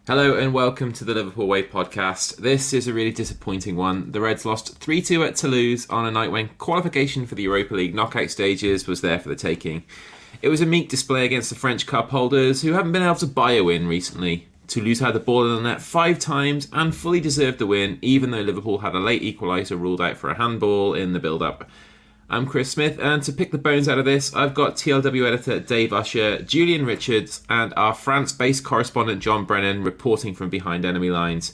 Hello and welcome to the Liverpool Way podcast. This is a really disappointing one. The Reds lost 3-2 at Toulouse on a night when qualification for the Europa League knockout stages was there for the taking. It was a meek display against the French cup holders who haven't been able to buy a win recently. Toulouse had the ball in the net 5 times and fully deserved the win, even though Liverpool had a late equaliser ruled out for a handball in the build-up. I'm Chris Smith, and to pick the bones out of this, I've got TLW editor Dave Usher, Julian Richards, and our France-based correspondent John Brennan reporting from behind enemy lines.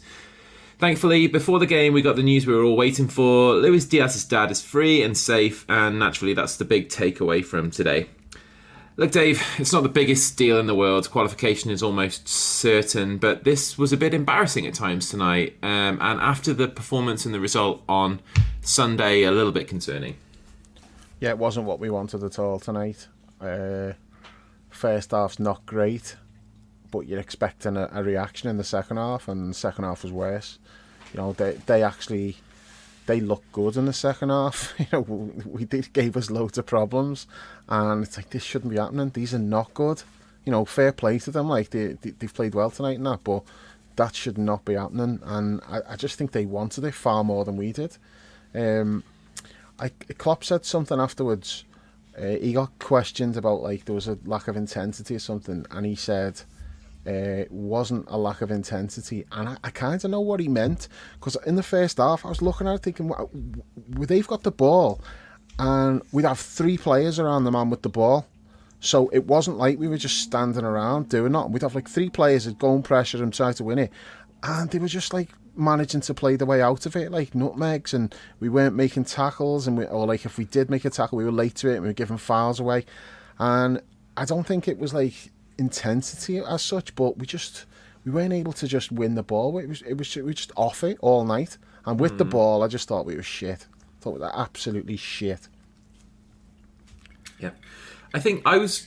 Thankfully, before the game, we got the news we were all waiting for. Luis Diaz's dad is free and safe, and naturally, that's the big takeaway from today. Look, Dave, it's not the biggest deal in the world. Qualification is almost certain, but this was a bit embarrassing at times tonight, and after the performance and the result on Sunday, a little bit concerning. Yeah, it wasn't what we wanted at all tonight. First half's not great, but you're expecting a reaction in the second half, and the second half was worse. You know, they looked good in the second half. You know, we gave us loads of problems, and it's like, this shouldn't be happening. These are not good. You know, fair play to them. Like they've played well tonight and that, but that should not be happening. And I just think they wanted it far more than we did. Klopp said something afterwards. He got questioned about, like, there was a lack of intensity or something, and he said it wasn't a lack of intensity, and I kind of know what he meant, because in the first half I was looking at it thinking, well, they've got the ball and we'd have 3 players around the man with the ball, so it wasn't like we were just standing around doing nothing. We'd have like 3 players that go and pressure and try to win it, and they were just like managing to play the way out of it like nutmegs, and we weren't making tackles, or like if we did make a tackle we were late to it and we were giving fouls away. And I don't think it was like intensity as such, but we weren't able to just win the ball. We were just off it all night, and with the ball I just thought we were shit. I thought we were absolutely shit. Yeah. I think I was,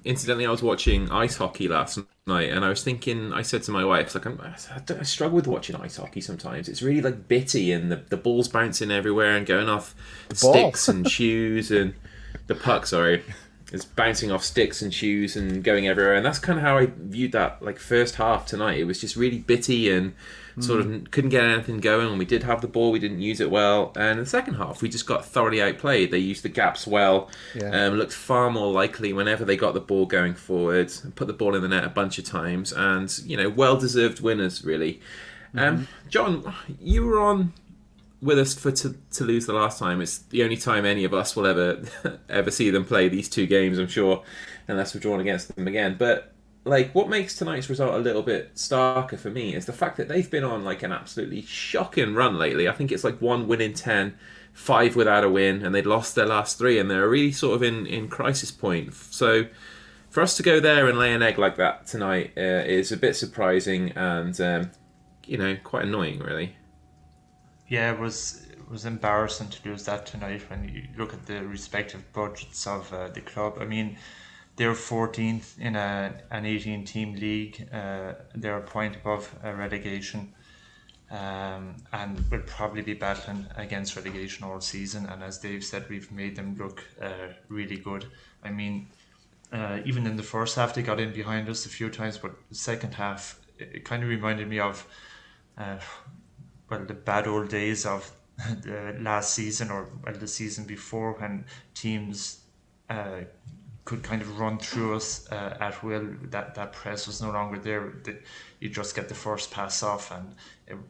incidentally, I was watching ice hockey last night, and I was thinking, I said to my wife, like, I struggle with watching ice hockey sometimes. It's really like bitty, and the ball's bouncing everywhere and going off sticks and shoes, and the puck, sorry, is bouncing off sticks and shoes and going everywhere. And that's kind of how I viewed that, like, first half tonight. It was just really bitty and sort of couldn't get anything going. When we did have the ball, we didn't use it well. And in the second half, we just got thoroughly outplayed. They used the gaps well, looked far more likely whenever they got the ball going forward, put the ball in the net a bunch of times, and, you know, well-deserved winners, really. John, you were on with us for Toulouse the last time. It's the only time any of us will ever see them play these 2 games, I'm sure, unless we're drawn against them again. But, like, what makes tonight's result a little bit starker for me is the fact that they've been on, like, an absolutely shocking run lately. I think it's like 1 win in 10, 5 without a win, and they'd lost their last 3, and they're really sort of in crisis point. So for us to go there and lay an egg like that tonight is a bit surprising and, you know, quite annoying, really. Yeah, it was embarrassing to lose that tonight when you look at the respective budgets of the club. I mean, they're 14th in an 18-team league. They're a point above relegation, and will probably be battling against relegation all season. And as Dave said, we've made them look really good. I mean, even in the first half, they got in behind us a few times, but the second half, it kind of reminded me of the bad old days of the last season, or the season before, when teams could kind of run through us at will. That press was no longer there. You just get the first pass off, and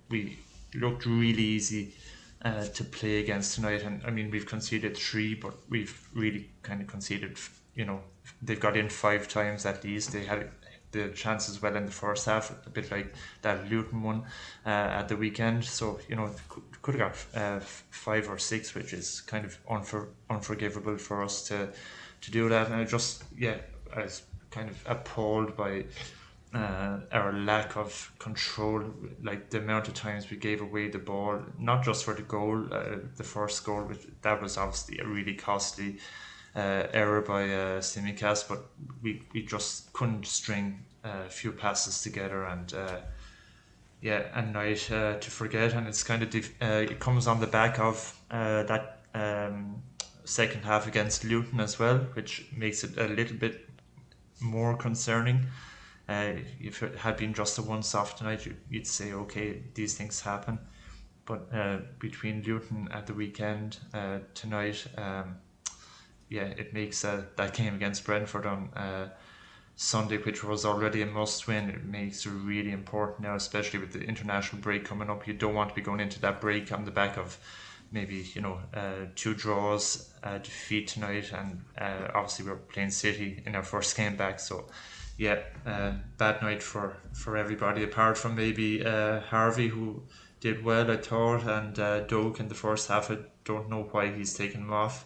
we looked really easy to play against tonight. And I mean, we've conceded 3, but we've really kind of conceded, you know, they've got in 5 times at least. They had the chances well in the first half, a bit like that Luton one at the weekend. So, you know, could have got 5 or 6, which is kind of unforgivable for us to do that. And I was kind of appalled by our lack of control, like the amount of times we gave away the ball, not just for the goal, the first goal, which that was obviously a really costly error by Simicast, but we just couldn't string a few passes together, and a night to forget. And it's kind of it comes on the back of that second half against Luton as well, which makes it a little bit more concerning. If it had been just a once-off tonight, you'd say, okay, these things happen. But between Luton at the weekend tonight, yeah, it makes that game against Brentford on Sunday, which was already a must-win, it makes it really important now, especially with the international break coming up. You don't want to be going into that break on the back of maybe two draws, defeat tonight, and obviously we're playing City in our first game back. So yeah, bad night for everybody apart from maybe Harvey, who did well, I thought, and Doak in the first half. I don't know why he's taken him off.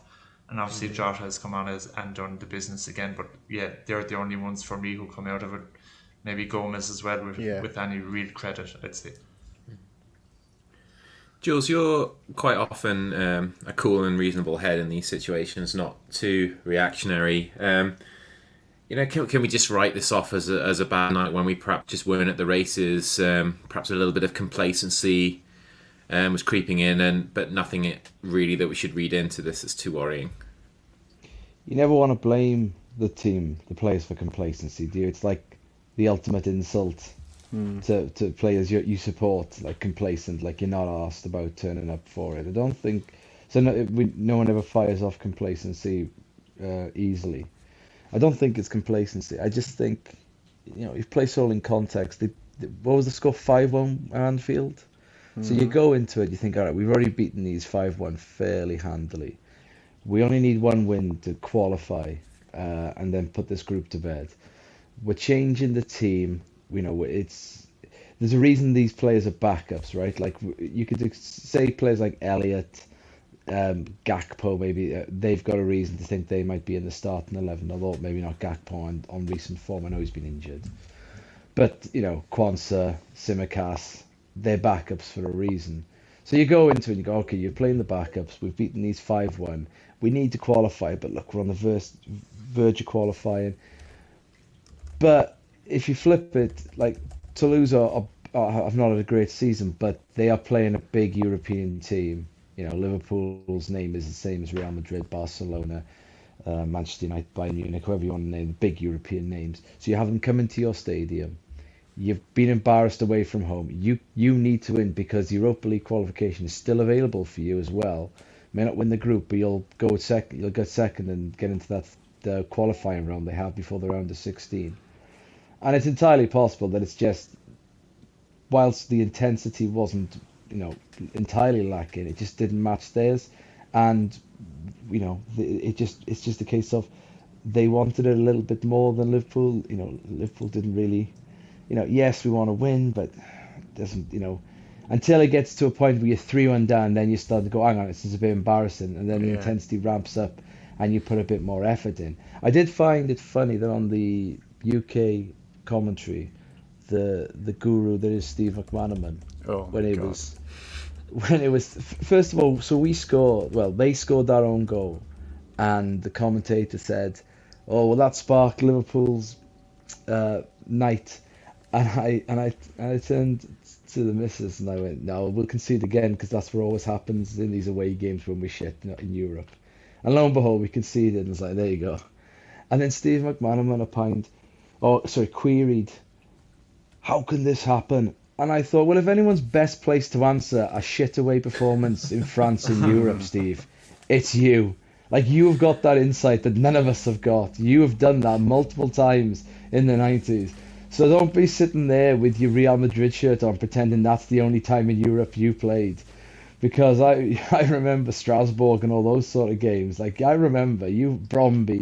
And obviously Jota has come on and done the business again. But yeah, they're the only ones for me who come out of it. Maybe Gomez as well, Yeah. with any real credit, I'd say. Jules, you're quite often a cool and reasonable head in these situations, not too reactionary. Can we just write this off as a bad night when we perhaps just weren't at the races? Perhaps a little bit of complacency was creeping in, but nothing really that we should read into this as too worrying. You never want to blame the players for complacency, do you? It's like the ultimate insult to players you support, like complacent, like you're not asked about turning up for it. I don't think so. No one ever fires off complacency easily. I don't think it's complacency. I just think, you place all in context. What was the score? 5-1 at Anfield. So you go into it, you think, all right, we've already beaten these 5-1 fairly handily. We only need one win to qualify, and then put this group to bed. We're changing the team. There's a reason these players are backups, right? Like you could say players like Elliott, Gakpo, maybe they've got a reason to think they might be in the starting 11, although maybe not Gakpo on recent form. I know he's been injured, but Kwanzaa, Simicast, they're backups for a reason. So you go into it and you go, okay, you're playing the backups. We've beaten these 5-1. We need to qualify, but look, we're on the verge of qualifying. But if you flip it, like Toulouse have not had a great season, but they are playing a big European team. Liverpool's name is the same as Real Madrid, Barcelona, Manchester United, Bayern Munich, whoever you want to name, the big European names. So you have them come into your stadium. You've been embarrassed away from home. You need to win because Europa League qualification is still available for you as well. May not win the group, but you'll go second. You'll get second and get into the qualifying round they have before the round of 16. And it's entirely possible that it's just, whilst the intensity wasn't, entirely lacking, it just didn't match theirs, and it's just a case of they wanted it a little bit more than Liverpool. Liverpool didn't really. Yes, we want to win, but it doesn't, until it gets to a point where you're 3-1 down, then you start to go, hang on, this is a bit embarrassing, and then the intensity ramps up, and you put a bit more effort in. I did find it funny that on the UK commentary, the guru that is Steve McManaman, when it was first of all, so they scored their own goal, and the commentator said, oh well, that sparked Liverpool's night. And I turned to the missus and I went, no, we'll concede again because that's what always happens in these away games when we shit in Europe. And lo and behold, we conceded, and it's like, there you go. And then Steve McManaman queried, how can this happen? And I thought, well, if anyone's best placed to answer a shit away performance in France and Europe, Steve, it's you. Like, you have got that insight that none of us have got. You have done that multiple times in the 90s. So don't be sitting there with your Real Madrid shirt on pretending that's the only time in Europe you played. Because I remember Strasbourg and all those sort of games. Like, I remember you, Bromby,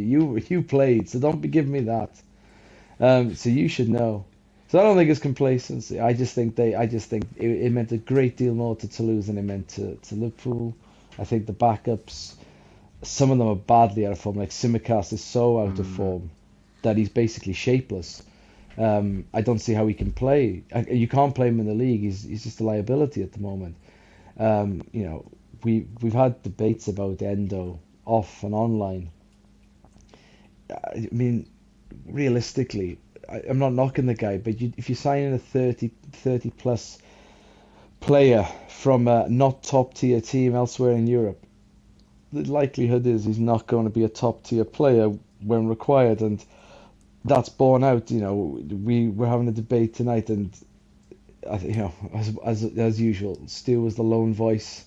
you played, so don't be giving me that. So you should know. So I don't think it's complacency. I just think it meant a great deal more to Toulouse than it meant to Liverpool. I think the backups, some of them are badly out of form. Like Simicast is so out of form that he's basically shapeless. I don't see how he can play. You can't play him in the league. He's just a liability at the moment. We've had debates about Endo off and online. I mean, realistically, I'm not knocking the guy, but if you're signing a 30 plus player from a not top tier team elsewhere in Europe, the likelihood is he's not going to be a top tier player when required. And that's borne out. We were having a debate tonight, and as usual, Stu was the lone voice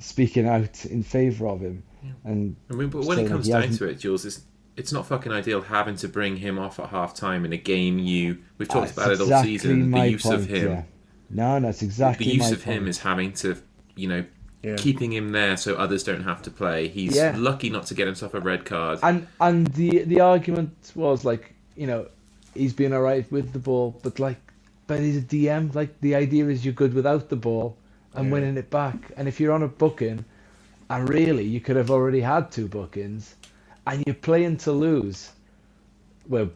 speaking out in favour of him, and I mean, but when it saying comes he down hasn't. to it, Jules, it's not fucking ideal having to bring him off at half time in a game. We've talked That's about it all exactly season. The my use of point. him, Yeah, no, that's the exactly use my of him point. is having to, Yeah. keeping him there so others don't have to play. He's Yeah. lucky not to get himself a red card. And the argument was like, he's been alright with the ball, but he's a DM. Like, the idea is you're good without the ball and winning it back. And if you're on a booking, and really you could have already had 2 bookings, and you're playing Toulouse. Well,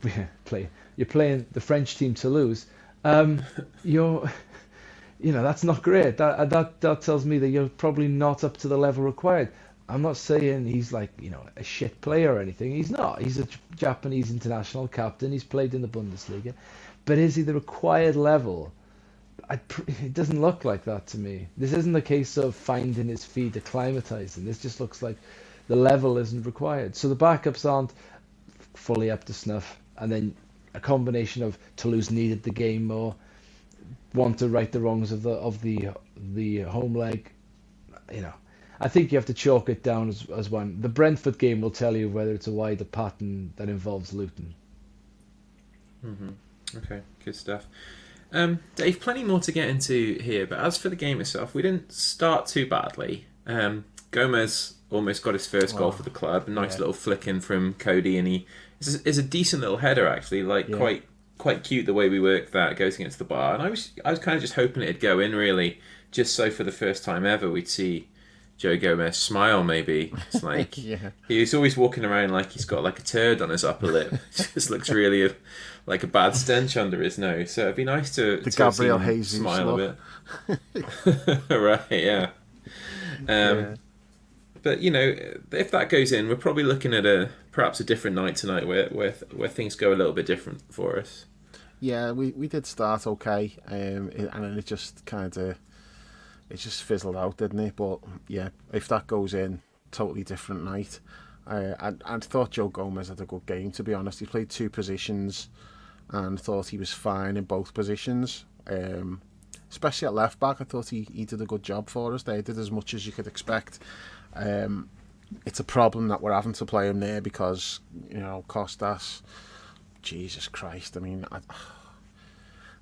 you're playing the French team Toulouse. You're that's not great. That tells me that you're probably not up to the level required. I'm not saying he's like, a shit player or anything. He's not. He's a Japanese international captain. He's played in the Bundesliga. But is he the required level? It doesn't look like that to me. This isn't a case of finding his feet, acclimatizing. This just looks like the level isn't required. So the backups aren't fully up to snuff. And then a combination of Toulouse needed the game more, want to right the wrongs of the home leg. I think you have to chalk it down as one. The Brentford game will tell you whether it's a wider pattern that involves Luton. Okay, good stuff. Dave, plenty more to get into here, but as for the game itself, we didn't start too badly. Gomez almost got his first goal for the club. A nice little flick in from Cody, and he is a decent little header actually, quite cute the way we worked that. It goes against the bar, and I was kind of just hoping it'd go in really, just so for the first time ever we'd see Joe Gomez smile. Maybe it's like he's always walking around like he's got like a turd on his upper lip. It just looks really like a bad stench under his nose. So it'd be nice to Gabriel see him Jesus smile look. a bit. Right, yeah. But if that goes in, we're probably looking at perhaps a different night tonight, where things go a little bit different for us. Yeah, we did start okay, and then it just fizzled out, didn't it? But yeah, if that goes in, totally different night. I thought Joe Gomez had a good game, to be honest. He played 2 positions and thought he was fine in both positions. Especially at left back, I thought he did a good job for us. They did as much as you could expect. It's a problem that we're having to play him there because Costas, Jesus Christ, I mean,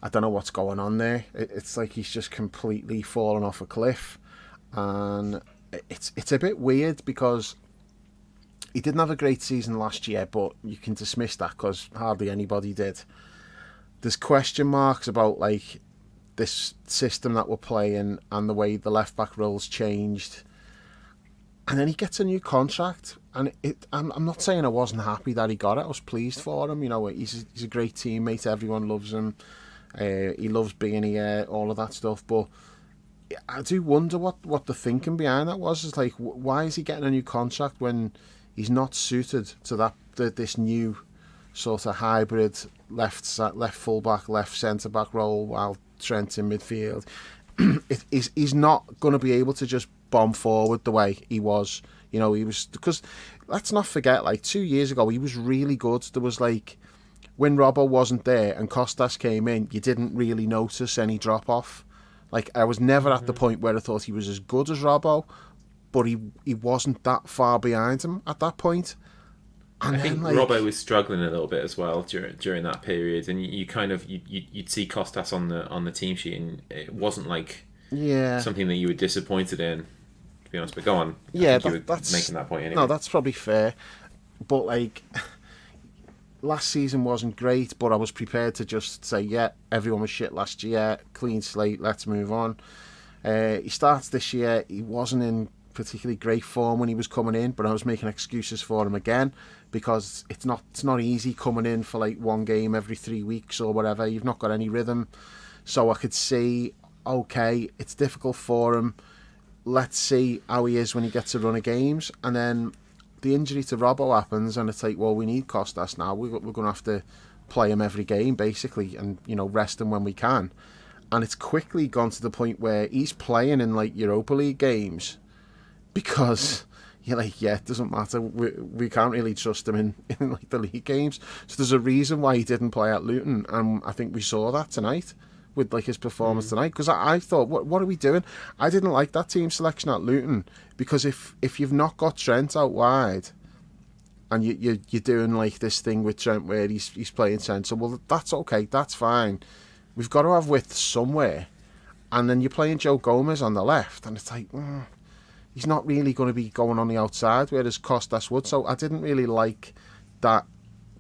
I don't know what's going on there. It's like he's just completely fallen off a cliff, and it's a bit weird because he didn't have a great season last year, but you can dismiss that because hardly anybody did. There's question marks about like this system that we're playing and the way the left back role's changed. And then he gets a new contract, and I'm not saying I wasn't happy that he got it. I was pleased for him. He's a great teammate. Everyone loves him. He loves being here, all of that stuff. But I do wonder what the thinking behind that was. It's like, why is he getting a new contract when he's not suited to this new sort of hybrid left fullback, left centre back role, while Trent in midfield? He's not going to be able to just bomb forward the way he was. He was, because let's not forget, like 2 years ago, he was really good. There was like, when Robbo wasn't there and Costas came in, you didn't really notice any drop off. Like, I was never at the point where I thought he was as good as Robbo, but he wasn't that far behind him at that point. And I think Robbo was struggling a little bit as well during that period, and you'd see Costas on the team sheet, and it wasn't like something that you were disappointed in, to be honest. But go on, yeah, you were making that point anyway. No, that's probably fair. But like, last season wasn't great, but I was prepared to just say, yeah, everyone was shit last year, clean slate, let's move on. He starts this year. He wasn't in particularly great form when he was coming in, but I was making excuses for him again, because it's not easy coming in for like one game every 3 weeks or whatever. You've not got any rhythm. So I could see, okay, it's difficult for him. Let's see how he is when he gets a run of games. And then the injury to Robbo happens, and it's like, well, we need Costas now. We're going to have to play him every game, basically, and rest him when we can. And it's quickly gone to the point where he's playing in like Europa League games because you're like, yeah, it doesn't matter. We can't really trust him in like the league games. So there's a reason why he didn't play at Luton, and I think we saw that tonight with like his performance tonight. Because I thought, what are we doing? I didn't like that team selection at Luton, because if you've not got Trent out wide, and you're doing like this thing with Trent where he's playing centre, well, that's okay, that's fine. We've got to have width somewhere. And then you're playing Joe Gomez on the left, and it's like, he's not really going to be going on the outside, whereas Costas would. So I didn't really like that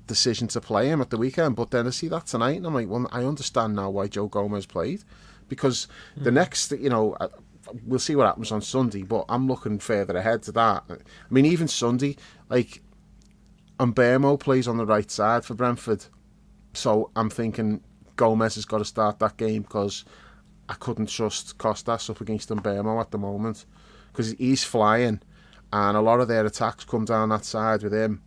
decision to play him at the weekend. But then I see that tonight, and I'm like, well, I understand now why Joe Gomez played. Because the next, we'll see what happens on Sunday, but I'm looking further ahead to that. I mean, even Sunday, like, Mbeumo plays on the right side for Brentford. So I'm thinking Gomez has got to start that game, because I couldn't trust Costas up against Mbeumo at the moment, because he's flying, and a lot of their attacks come down that side with him.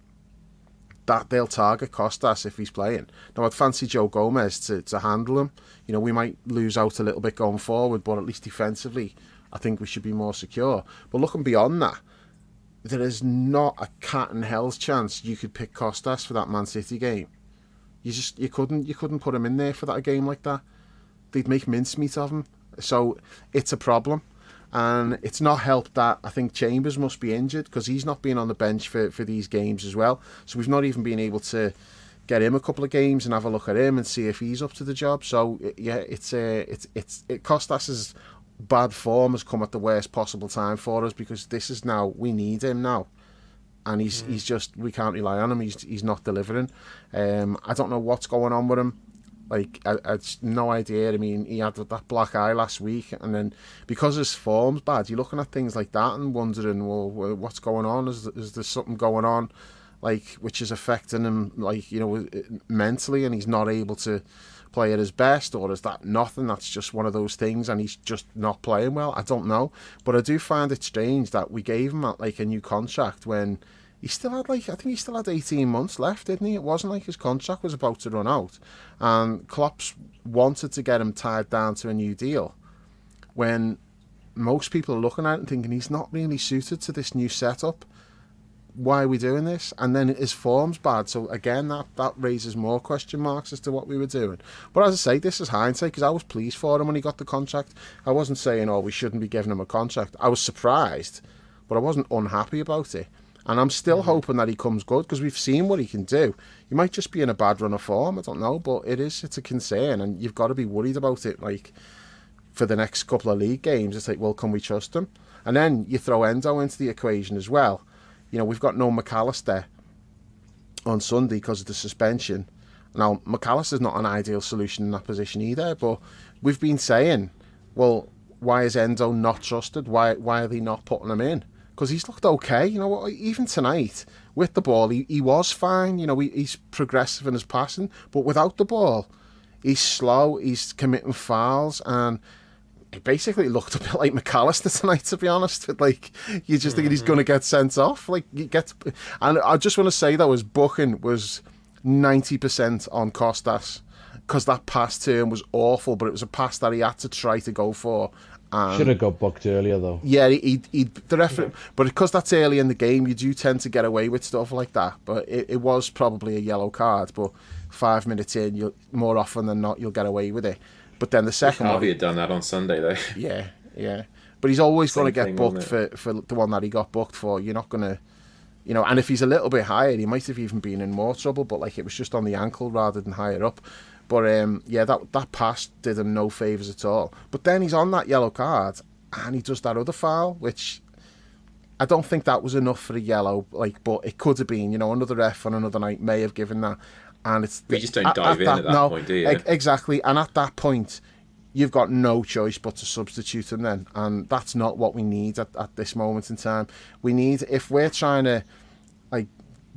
That they'll target Costas if he's playing. Now, I'd fancy Joe Gomez to handle him. We might lose out a little bit going forward, but at least defensively, I think we should be more secure. But looking beyond that, there is not a cat in hell's chance you could pick Costas for that Man City game. You couldn't put him in there for that game like that. They'd make mincemeat of him. So it's a problem. And it's not helped that I think Chambers must be injured, because he's not been on the bench for these games as well. So we've not even been able to get him a couple of games and have a look at him and see if he's up to the job. So yeah, Costas's bad form has come at the worst possible time for us, because this is now, we need him now. And he's just, we can't rely on him. He's not delivering. I don't know what's going on with him. Like, I no idea. I mean, he had that black eye last week, and then because his form's bad, you're looking at things like that and wondering, well, what's going on? Is there something going on, like, which is affecting him, like, mentally, and he's not able to play at his best, or is that nothing? That's just one of those things, and he's just not playing well. I don't know, but I do find it strange that we gave him like a new contract when he still had, like, I think he still had 18 months left, didn't he? It wasn't like his contract was about to run out. And Klopp's wanted to get him tied down to a new deal, when most people are looking at it and thinking he's not really suited to this new setup. Why are we doing this? And then his form's bad. So again, that raises more question marks as to what we were doing. But as I say, this is hindsight, because I was pleased for him when he got the contract. I wasn't saying, we shouldn't be giving him a contract. I was surprised, but I wasn't unhappy about it. And I'm still hoping that he comes good, because we've seen what he can do. He might just be in a bad run of form, I don't know, but it's a concern, and you've got to be worried about it, like, for the next couple of league games. It's like, well, can we trust him? And then you throw Endo into the equation as well. We've got no McAllister on Sunday because of the suspension. Now, McAllister's not an ideal solution in that position either, but we've been saying, well, why is Endo not trusted? Why are they not putting him in? Because he's looked okay. Even tonight, with the ball, he was fine. He's progressive in his passing, but without the ball, he's slow, he's committing fouls, and he basically looked a bit like McAllister tonight, to be honest. Like, you're just thinking he's going to get sent off. Like, and I just want to say, though, his booking was 90% on Costas, because that pass to him was awful, but it was a pass that he had to try to go for. Should have got booked earlier, though. Yeah, the referee, but because that's early in the game, you do tend to get away with stuff like that. But it was probably a yellow card, but 5 minutes in, more often than not, you'll get away with it. But then the second one, Harvey had done that on Sunday, though. Yeah. But he's always going to get booked for the one that he got booked for. You're not going to, and if he's a little bit higher, he might have even been in more trouble, but like, it was just on the ankle rather than higher up. But that pass did him no favours at all. But then he's on that yellow card, and he does that other foul, which I don't think that was enough for a yellow. Like, but it could have been. Another ref on another night may have given that. And we just don't dive in at that point, do you? Exactly. And at that point, you've got no choice but to substitute him then. And that's not what we need at this moment in time. We need, if we're trying to, like,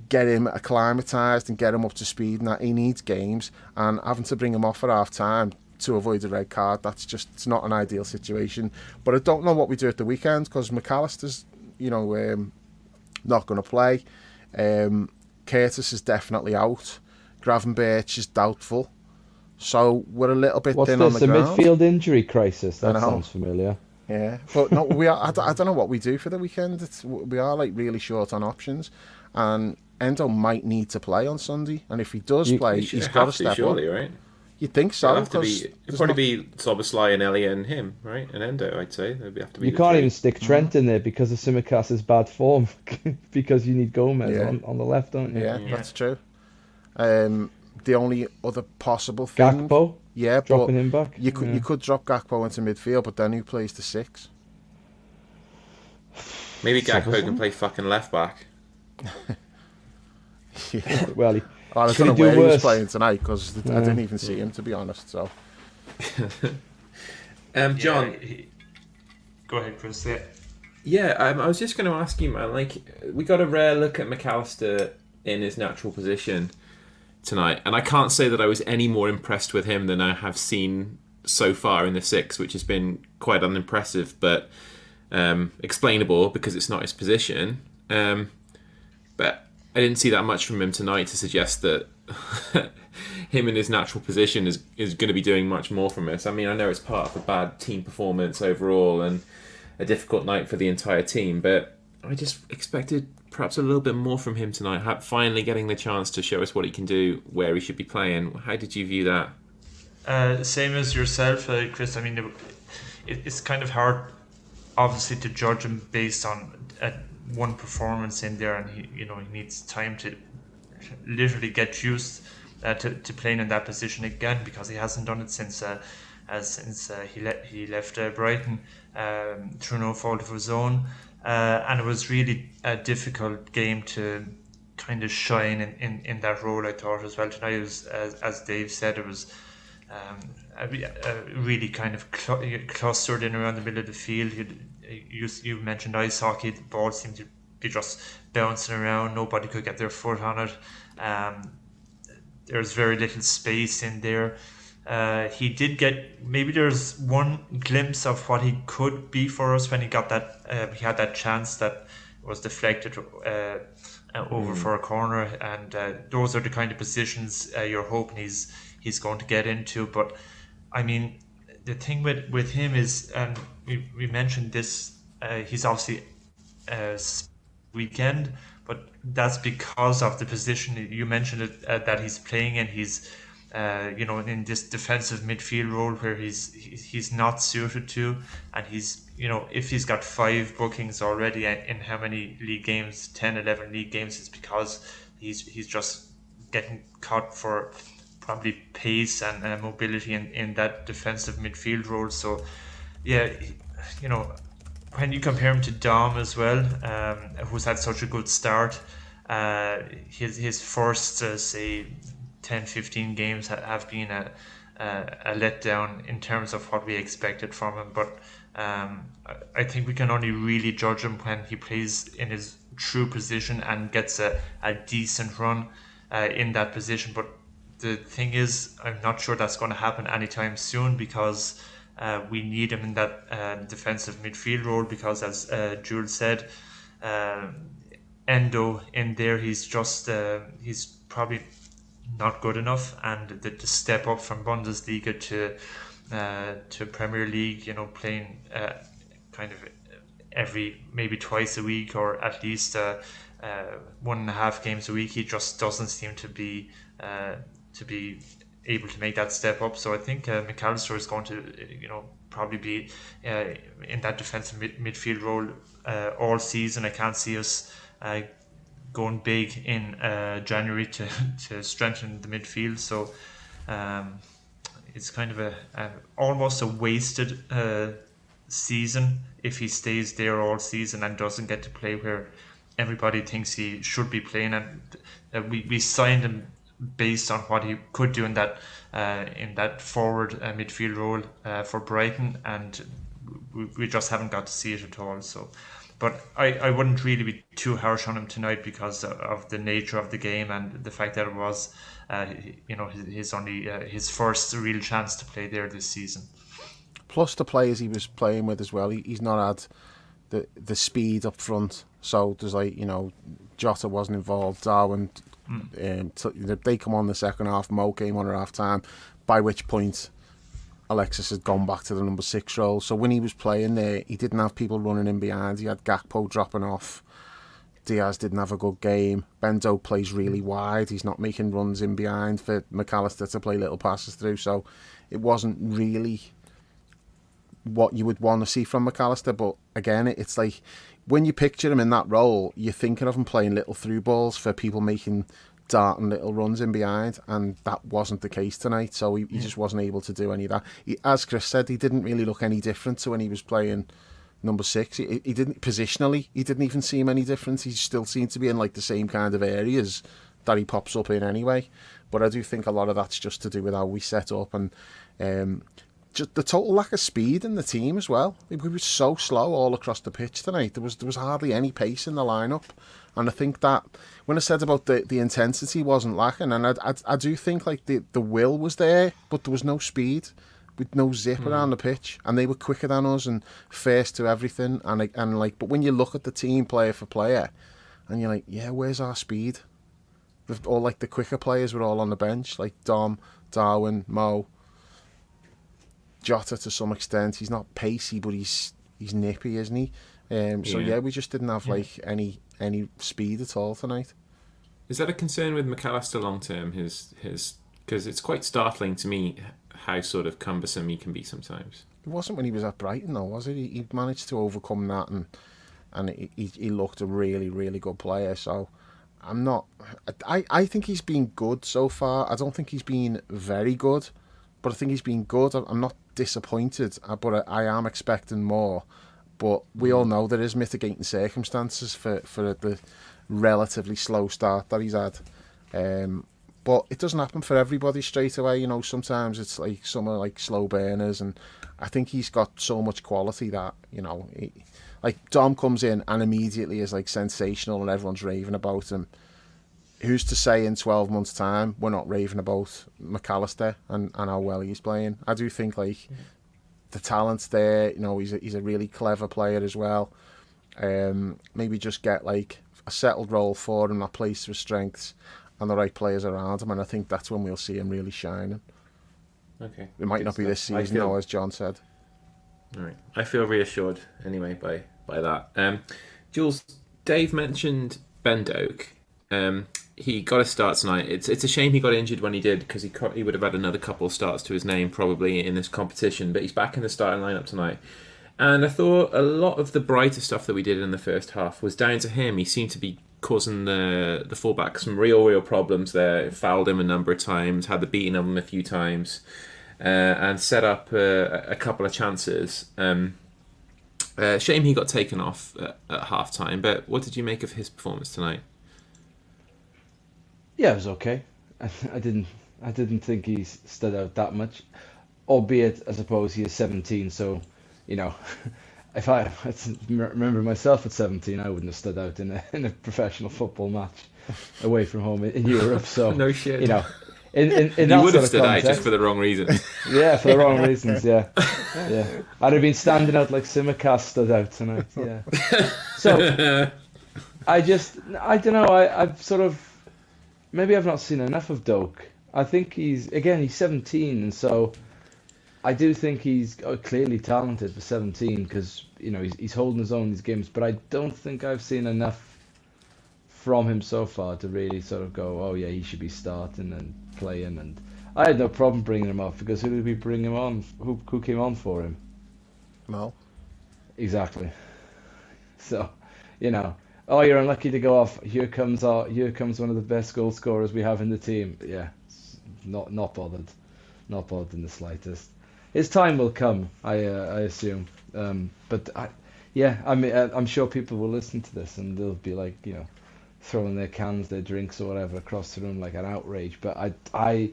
get him acclimatised and get him up to speed, and that he needs games, and having to bring him off at half time to avoid a red card, it's not an ideal situation. But I don't know what we do at the weekend, because McAllister's not going to play. Curtis is definitely out. Gravenberch is doubtful. So we're a little bit thin on the ground. What's this, a midfield injury crisis? That sounds familiar. Yeah, but no, we are. I don't know what we do for the weekend. We are like really short on options, and Endo might need to play on Sunday. And if he does You, play, They should he's got to have to, step up. surely, right? You'd think It'll so, have to because be. It'll there's probably not. be Soboslai and Elliot and him, right? And Endo, I'd say. They'd have to be you the can't even three. stick Trent in there because of Simicast's bad form, because you need Gomez Yeah, on the left, don't you? yeah, Yeah. that's true. The only other possible thing, Gakpo, yeah, but dropping him back. you could drop Gakpo into midfield, but then who plays the six? Maybe Gakpo can Soboslai? play fucking left back. Yeah. Well, Well, I could don't know he do where he was worse? playing tonight, because I didn't Yeah. even see him, to be honest. So John. Go ahead, Chris. Yeah. Yeah, I was just going to ask you, man. Like, we got a rare look at McAllister in his natural position tonight, and I can't say that I was any more impressed with him than I have seen so far in the six, which has been quite unimpressive, but explainable because it's not his position. But I didn't see that much from him tonight to suggest that him in his natural position is going to be doing much more from us. I mean, I know it's part of a bad team performance overall and a difficult night for the entire team, but I just expected perhaps a little bit more from him tonight, finally getting the chance to show us what he can do, where he should be playing. How did you view that? Same as yourself, Chris. I mean, it's kind of hard, obviously, to judge him based on one performance in there, and he needs time to literally get used to playing in that position again, because he hasn't done it since he left Brighton through no fault of his own, and it was really a difficult game to kind of shine in that role. I thought as well tonight. It was, as Dave said, it was really kind of clustered in around the middle of the field. You mentioned ice hockey. The ball seemed to be just bouncing around. Nobody could get their foot on it. There's very little space in there. He did get, maybe there's one glimpse of what he could be for us when he got that. He had that chance that was deflected over for a corner, and those are the kind of positions you're hoping he's going to get into. But I mean, the thing with him is, we mentioned this. He's obviously weekend, but that's because of the position you mentioned it, that he's playing in. He's in this defensive midfield role where he's not suited to, and he's if he's got 5 bookings already in how many league games, 10, 11 league games, it's because he's just getting caught for probably pace and mobility in that defensive midfield role. So yeah, when you compare him to Dom as well, who's had such a good start, his first say 10-15 games have been a letdown in terms of what we expected from him. But I think we can only really judge him when he plays in his true position and gets a decent run in that position. But the thing is, I'm not sure that's going to happen anytime soon, because we need him in that defensive midfield role, because as Jules said, Endo in there, he's probably not good enough, and the step up from Bundesliga to Premier League, playing kind of maybe twice a week, or at least 1.5 games a week, he just doesn't seem to be able to make that step up. So I think McAllister is going to probably be in that defensive midfield role all season. I can't see us going big in January to strengthen the midfield. So it's kind of almost a wasted season if he stays there all season and doesn't get to play where everybody thinks he should be playing. And we signed him based on what he could do in that forward midfield role for Brighton, and we just haven't got to see it at all. So, but I wouldn't really be too harsh on him tonight because of the nature of the game and the fact that it was his first real chance to play there this season. Plus the players he was playing with as well. He's not had the speed up front. So there's Jota wasn't involved. Darwin, they come on the second half. Mo came on at half time. By which point Alexis had gone back to the number 6 role. So when he was playing there, he didn't have people running in behind. He had Gakpo dropping off. Diaz didn't have a good game. Bendo plays really wide. He's not making runs in behind for McAllister to play little passes through. So it wasn't really what you would want to see from McAllister. But again, it's like when you picture him in that role, you're thinking of him playing little through balls for people making darting little runs in behind, and that wasn't the case tonight. So he just wasn't able to do any of that. As Chris said, he didn't really look any different to when he was playing number 6. He didn't positionally. He didn't even seem any different. He still seemed to be in like the same kind of areas that he pops up in anyway. But I do think a lot of that's just to do with how we set up and just the total lack of speed in the team as well. We were so slow all across the pitch tonight. There was hardly any pace in the lineup, and I think that when I said about the intensity wasn't lacking, and I do think like the will was there, but there was no speed, with no zip around the pitch, and they were quicker than us and first to everything, and like. But when you look at the team player for player, and you're like, yeah, where's our speed? All like the quicker players were all on the bench, like Dom, Darwin, Mo. Jota to some extent. He's not pacey, but he's nippy, isn't he? So yeah, we just didn't have like any speed at all tonight. Is that a concern with McAllister long term? His because it's quite startling to me how sort of cumbersome he can be sometimes. It wasn't when he was at Brighton though, was it? He managed to overcome that, and he looked a really, really good player. So I'm not. I think he's been good so far. I don't think he's been very good, but I think he's been good. I'm not disappointed, but I am expecting more. But we all know there is mitigating circumstances for the relatively slow start that he's had. But it doesn't happen for everybody straight away. You know, sometimes it's like some are like slow burners, and I think he's got so much quality that, you know, like Dom comes in and immediately is like sensational and everyone's raving about him. Who's to say in 12 months' time we're not raving about McAllister and how well he's playing? I do think like the talent's there. You know, he's a really clever player as well. Maybe just get like a settled role for him that plays to his strengths and the right players around him, and I think that's when we'll see him really shining. Okay. It might not be this season, though, as John said. All right. I feel reassured anyway by that. Jules, Dave mentioned Ben Doak. He got a start tonight. It's a shame he got injured when he did, because he would have had another couple of starts to his name probably in this competition. But he's back in the starting lineup tonight, and I thought a lot of the brighter stuff that we did in the first half was down to him. He seemed to be causing the fullback some real problems there. Fouled him a number of times, had the beating of him a few times, and set up a couple of chances. Shame he got taken off at half time. But what did you make of his performance tonight? Yeah, it was okay. I didn't think he stood out that much, albeit I suppose he is 17. So, you know, if I remember myself at 17, I wouldn't have stood out in a professional football match away from home in Europe. So no shit. You know, in you that would have sort stood of out context, just for the wrong reasons. Yeah, for the wrong reasons. Yeah. I'd have been standing out like Simicast stood out tonight. Yeah. So I don't know. I've sort of. Maybe I've not seen enough of Doak. I think he's 17, and so I do think he's clearly talented for 17, because, you know, he's holding his own in these games, but I don't think I've seen enough from him so far to really sort of go, oh yeah, he should be starting and playing. And I had no problem bringing him off, because who did we bring him on? Who came on for him? Mo. Exactly. So, you know. Oh, you're unlucky to go off. Here comes one of the best goal scorers we have in the team. Yeah, not bothered in the slightest. His time will come, I assume. But I'm sure people will listen to this and they'll be like, you know, throwing their cans, their drinks or whatever across the room like an outrage. But I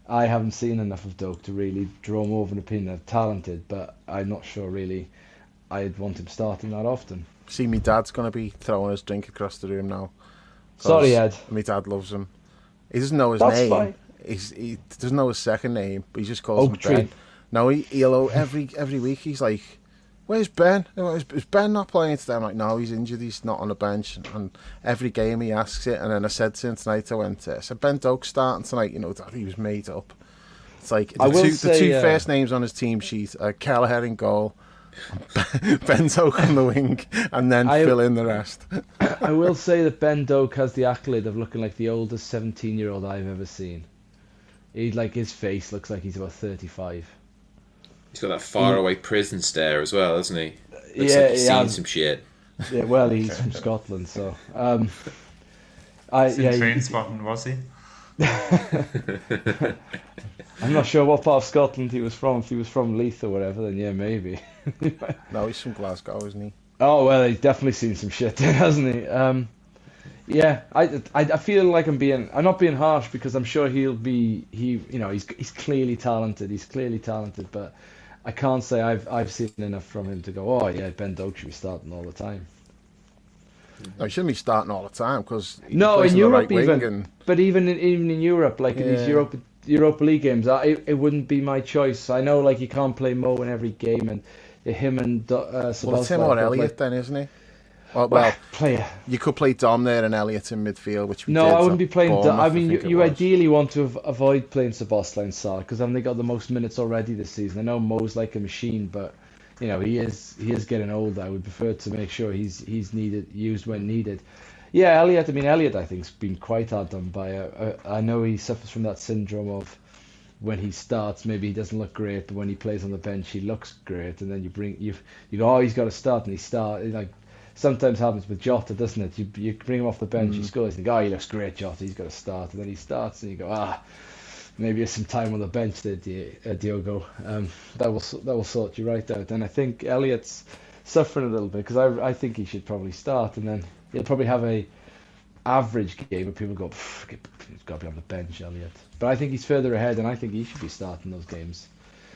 haven't seen enough of Doak to really draw more of an opinion of talented. But I'm not sure really I'd want him starting that often. See, my dad's going to be throwing his drink across the room now. Sorry, Ed. My dad loves him. He doesn't know his That's name. Fine. He doesn't know his second name, but he just calls him Ben. No, he'll every week he's like, "Where's Ben? Is Ben not playing today?" I'm like, "No, he's injured. He's not on the bench." And every game he asks it. And then I said to him tonight, I said, "Ben Doak's starting tonight." You know, Dad, he was made up. It's like I will the say, two first names on his team sheet are Kelleher in goal, Ben Doak on the wing, and then fill in the rest. I will say that Ben Doak has the accolade of looking like the oldest 17-year-old I've ever seen. His face looks like he's about 35. He's got that faraway prison stare as well, hasn't he? Looks Yeah, like he's he seen has. some shit. Yeah, well, he's from Scotland, so. Train spotting, was he? I'm not sure what part of Scotland he was from. If he was from Leith or whatever, then yeah, maybe. No, he's from Glasgow, isn't he? Oh well, he's definitely seen some shit then, hasn't he? Yeah, I feel like I'm not being harsh because I'm sure he's clearly talented. He's clearly talented, but I can't say I've seen enough from him to go, oh yeah, Ben Doak should be starting all the time. No, he shouldn't be starting all the time because No, in Europe even. And... But even in Europe, like in these Europa League games, it wouldn't be my choice. I know, like you can't play Mo in every game, and him and Sebastian. Well, it's him or Elliot then, isn't he? Well, player. You could play Dom there and Elliot in midfield, which we did. I wouldn't be playing Dom. I mean, you was. ideally want to avoid playing Sebastian Sarr because they got the most minutes already this season. I know Mo's like a machine, but he is getting older. I would prefer to make sure he's used when needed. Yeah, Elliot. I mean, Elliot. I think's been quite hard done by. I know he suffers from that syndrome of when he starts, maybe he doesn't look great, but when he plays on the bench, he looks great, and then you go, oh, he's got to start, and he starts like. Sometimes happens with Jota, doesn't it? You bring him off the bench, he scores, and you go, oh, he looks great, Jota, he's got to start. And then he starts, and you go, maybe there's some time on the bench there, Diogo. That will sort you right out. And I think Elliot's suffering a little bit, because I think he should probably start, and then he'll probably have a average game, where people go, he's got to be on the bench, Elliot. But I think he's further ahead, and I think he should be starting those games.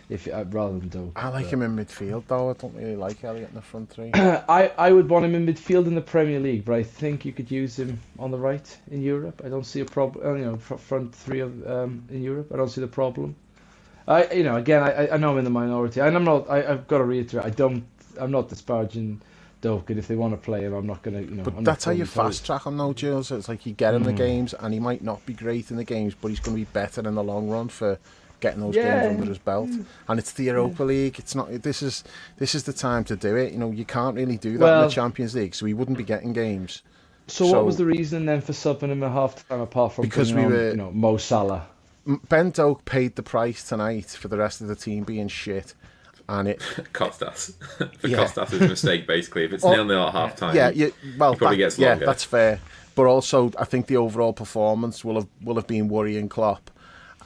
Rather than Doak. I like him in midfield though. I don't really like Elliot in the front three. I would want him in midfield in the Premier League, but I think you could use him on the right in Europe. I don't see a problem. Front three in Europe. I don't see the problem. Again, I know I'm in the minority, and I'm not. I've got to reiterate. I'm not disparaging Doak, and if they want to play him, I'm not going to. But that's how you fast track him, though, Jules. It's like you get him the games, and he might not be great in the games, but he's going to be better in the long run for getting those games under his belt. And it's the Europa League. It's not. This is the time to do it. You can't really do that in the Champions League, so he wouldn't be getting games. So what was the reason then for subbing him at half time, apart from because we were Mo Salah? Ben Doak paid the price tonight for the rest of the team being shit. And it cost us. Cost us is a mistake, basically. If it's 0-0 at half time, he probably gets longer. Yeah, that's fair. But also, I think the overall performance will have been worrying Klopp.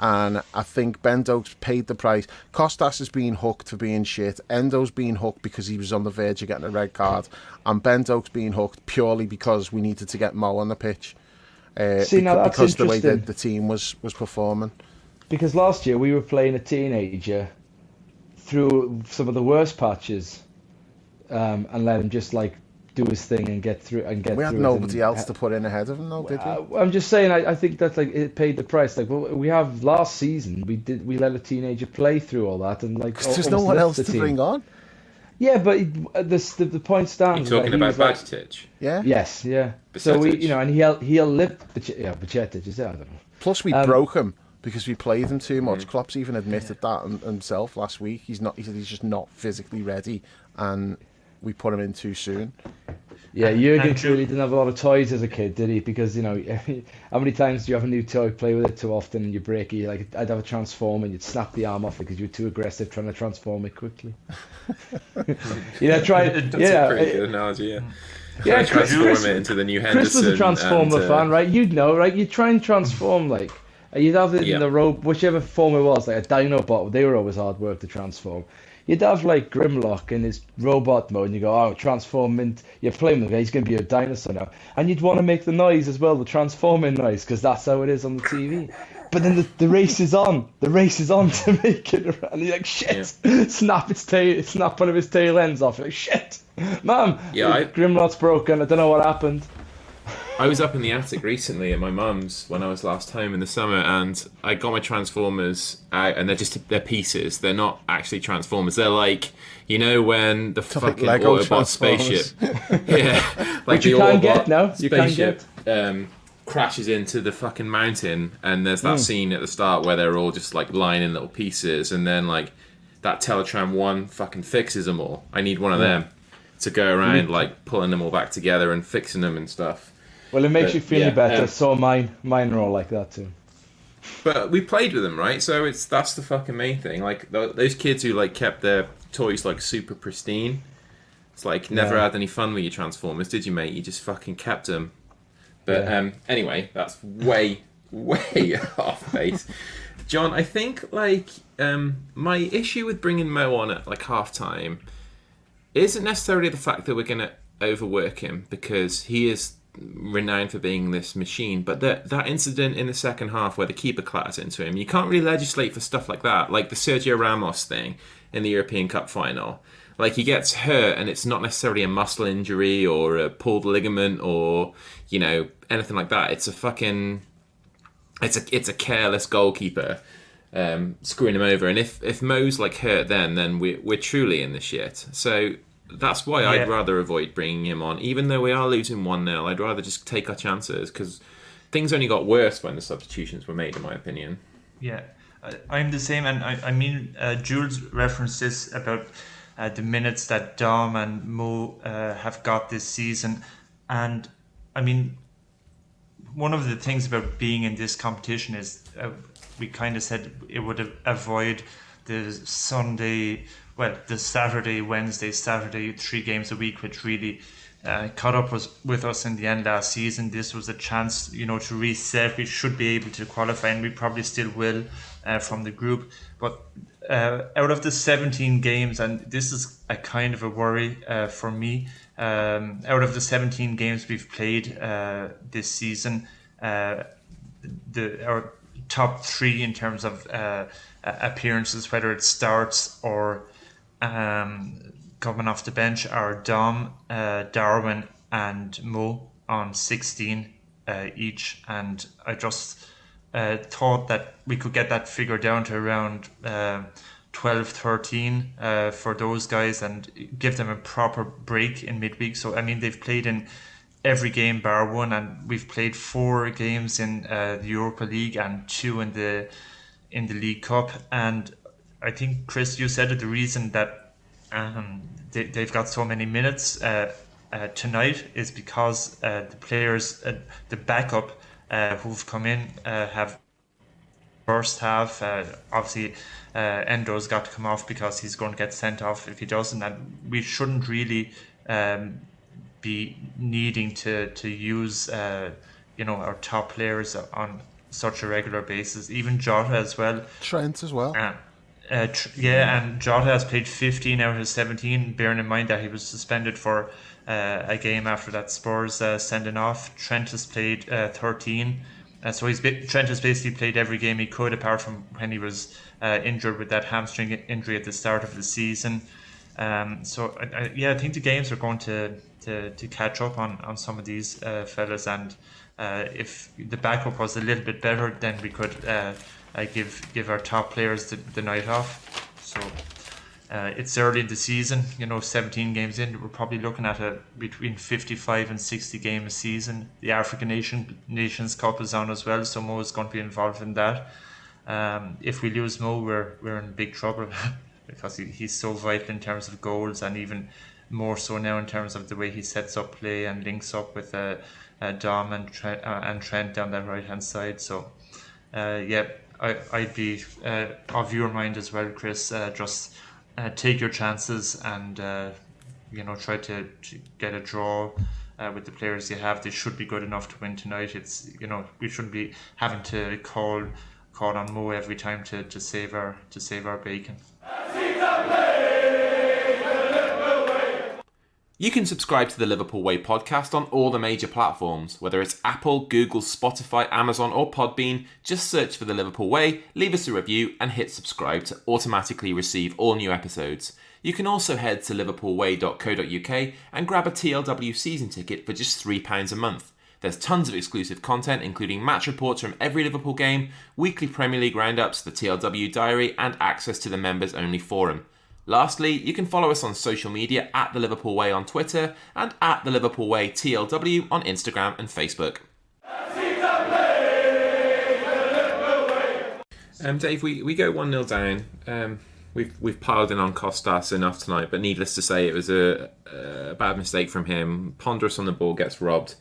And I think Ben Doak's paid the price. Costas has been hooked for being shit. Endo's been hooked because he was on the verge of getting a red card. And Ben Doak's been hooked purely because we needed to get Mo on the pitch. Now that's because the way interesting. the team was performing. Because last year we were playing a teenager through some of the worst patches, and let him just do his thing and get through. We had nobody else to put in ahead of him, though, did we? I'm just saying. I think that's it paid the price. We have last season. We let a teenager play through all that, and there's no one else to bring on. Yeah, but the point stands. You're talking about Bajcetic? Yeah. Yes. Yeah. Bajcetic. So and he'll lift. Bajcetic is I don't know. Plus we broke him because we played him too much. Klopp's even admitted that himself last week. He said he's just not physically ready, and we put him in too soon. Yeah, Jurgen clearly didn't have a lot of toys as a kid, did he? Because how many times do you have a new toy, play with it too often, and you break it? I'd have a transformer, and you'd snap the arm off it because you're too aggressive trying to transform it quickly. Try. That's a pretty good analogy. Yeah. Yeah, transform it into the new Henderson. Chris was a Transformer fan, right? You'd know, right? You'd try and transform you'd have it in the rope, whichever form it was, like a Dinobot. They were always hard work to transform. You'd have Grimlock in his robot mode, and you go, transform into. You're playing with him, he's going to be a dinosaur now, and you'd want to make the noise as well, the transforming noise, because that's how it is on the TV. But then the race is on. The race is on to make it, and you're like, shit! Yeah. Snap one of his tail ends off. You're like, shit, Mum. Yeah, Grimlock's broken. I don't know what happened. I was up in the attic recently at my mum's when I was last home in the summer, and I got my Transformers out, and they're pieces. They're not actually Transformers. They're when the fucking Autobot spaceship. Yeah, which you can't get now. You can't get. crashes into the fucking mountain, and there's that scene at the start where they're all just like lying in little pieces, and then like that Teletran 1 fucking fixes them all. I need one of them to go around like pulling them all back together and fixing them and stuff. Well, it makes But, you feel yeah, better. So mine are all like that too. But we played with them, right? So that's the fucking main thing. Like those kids who like kept their toys like super pristine. It's like never had any fun with your Transformers, did you, mate? You just fucking kept them. But anyway, that's way off base. John, I think like my issue with bringing Mo on at like half time isn't necessarily the fact that we're going to overwork him, because he is renowned for being this machine, but that incident in the second half where the keeper clatters into him, you can't really legislate for stuff like that, like the Sergio Ramos thing in the European Cup final. Like, he gets hurt and it's not necessarily a muscle injury or a pulled ligament or, you know, anything like that. It's a fucking it's a careless goalkeeper screwing him over, and if Mo's like hurt then we're truly in the shit. So that's why I'd rather avoid bringing him on. Even though we are losing 1-0, I'd rather just take our chances, because things only got worse when the substitutions were made, in my opinion. Yeah, I'm the same. And I mean, Jules referenced this about the minutes that Dom and Mo have got this season. And I mean, one of the things about being in this competition is we kind of said it would avoid the Saturday, Wednesday, Saturday, 3 games a week, which really caught up with us in the end last season. This was a chance, you know, to reset. We should be able to qualify, and we probably still will from the group. But out of the 17 games, and this is a kind of a worry for me, out of the 17 games we've played this season, our top 3 in terms of appearances, whether it starts or coming off the bench, are Dom, Darwin and Mo on 16 each, and I just thought that we could get that figure down to around 12, 13 for those guys, and give them a proper break in midweek. So I mean, they've played in every game bar one, and we've played 4 games in the Europa League and 2 in the League Cup. And I think, Chris, you said it, the reason that they've got so many minutes tonight is because the players, the backup who've come in have first half. Obviously, Endo's got to come off because he's going to get sent off if he doesn't, and we shouldn't really be needing to use our top players on such a regular basis. Even Jota as well. Trent as well. And Jota has played 15 out of 17, bearing in mind that he was suspended for a game after that Spurs sending off. Trent has played 13. So Trent has basically played every game he could, apart from when he was injured with that hamstring injury at the start of the season. So I think the games are going to catch up on some of these fellas, and if the backup was a little bit better, then we could give our top players the night off. So it's early in the season, 17 games in. We're probably looking at between 55 and 60 game a season. The African Nations Cup is on as well, so Mo is going to be involved in that. If we lose Mo, we're in big trouble because he's so vital in terms of goals, and even more so now in terms of the way he sets up play and links up with Dom and Trent down that right hand side. So I'd be of your mind as well, Chris. Just take your chances and try to get a draw with the players you have. They should be good enough to win tonight. It's we shouldn't be having to call on Mo every time to save our bacon. You can subscribe to the Liverpool Way podcast on all the major platforms, whether it's Apple, Google, Spotify, Amazon or Podbean. Just search for the Liverpool Way, leave us a review and hit subscribe to automatically receive all new episodes. You can also head to liverpoolway.co.uk and grab a TLW season ticket for just £3 a month. There's tons of exclusive content, including match reports from every Liverpool game, weekly Premier League roundups, the TLW diary and access to the members-only forum. Lastly, you can follow us on social media at The Liverpool Way on Twitter and at The Liverpool Way TLW on Instagram and Facebook. Dave, we go 1-0 down. We've piled in on Costas enough tonight, but needless to say, it was a bad mistake from him. Ponderous on the ball gets robbed,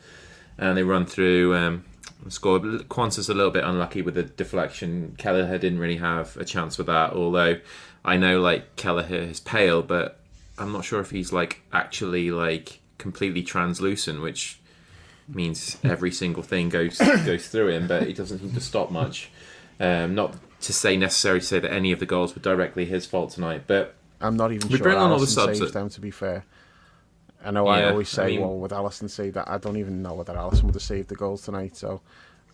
and they run through. Score. Quanta's a little bit unlucky with the deflection. Kelleher didn't really have a chance with that, although I know like Kelleher is pale, but I'm not sure if he's like actually like completely translucent, which means every single thing goes through him, but he doesn't seem to stop much. Not to say necessarily to say that any of the goals were directly his fault tonight, but I'm not even we sure bring on all the Alisson subs saved that- them, to be fair. I know I Yeah, always say, I mean- well, would Alisson save that? I don't even know whether Alisson would have saved the goals tonight, so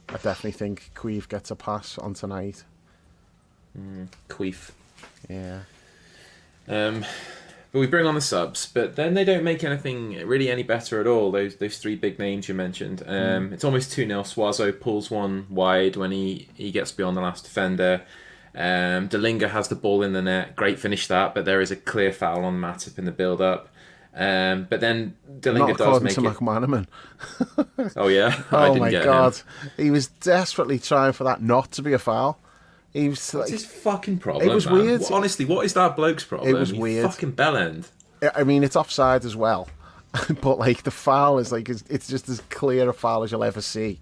I definitely think Queeve gets a pass on tonight. Queef. Yeah. But we bring on the subs, but then they don't make anything really any better at all. Those three big names you mentioned. It's almost 2-0. Suazo pulls one wide when he gets beyond the last defender. Delinga has the ball in the net. Great finish that, but there is a clear foul on Matip in the build-up. But then Delinga Not does according make to it. McManaman. Oh yeah, I Oh didn't my get God. him. He was desperately trying for that not to be a foul. He was What's like, his fucking problem? It was man? weird. Honestly, what is that bloke's problem? It was He weird. Fucking bellend. I mean, it's offside as well, but like the foul is like it's just as clear a foul as you'll ever see,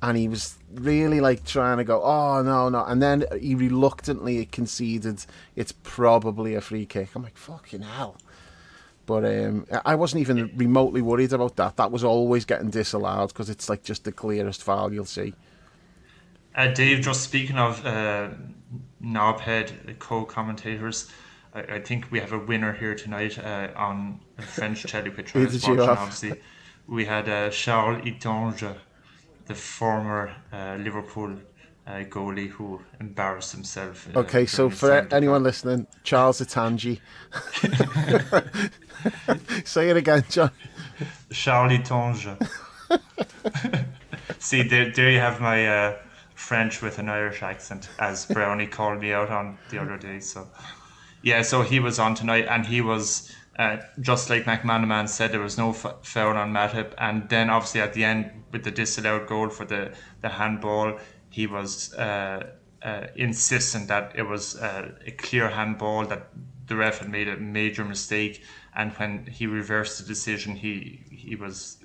and he was really like trying to go, oh no, and then he reluctantly conceded it's probably a free kick. I'm like, fucking hell. But I wasn't even remotely worried about that. That was always getting disallowed because it's like just the clearest foul you'll see. Dave, just speaking of knobhead co-commentators, I think we have a winner here tonight on French telly, which I Who was did you watching, have? obviously. We had Charles Itonge, the former Liverpool goalie who embarrassed himself. Okay, so during his for time at the anyone club. listening, Charles Atangi. Say it again, John. Charles Itonge. See, there you have my French with an Irish accent, as Brownie called me out on the other day. So, yeah, so he was on tonight, and he was, just like McManaman said, there was no foul on Matip. And then, obviously, at the end, with the disallowed goal for the handball, he was insistent that it was a clear handball, that the ref had made a major mistake. And when he reversed the decision, he was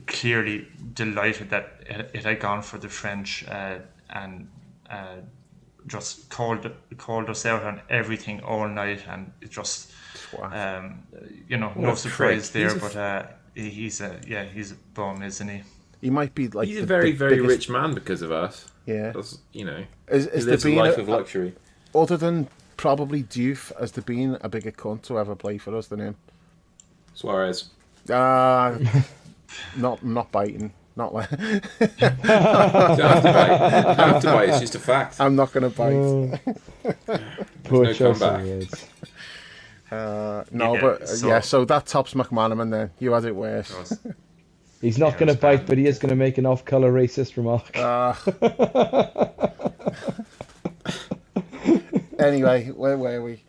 clearly delighted that it had gone for the French, and just called us out on everything all night, and it just no surprise prick. there, but he's a bum, isn't he? He might be like He's a the very, very biggest- rich man because of us. Yeah. That's, Is he there lives a been life of luxury. other than probably Diouf, has there been a bigger cunt to ever play for us than him? Suarez. Not biting. Not like You don't have to bite. You don't have to bite. It's just a fact. I'm not going to bite. Poor no choice of comeback. words. No, Yeah, but so- so that tops McManaman then. You had it worse. He's not going to it's bite, bad. but he is going to make an off-color racist remark. Anyway, where were we?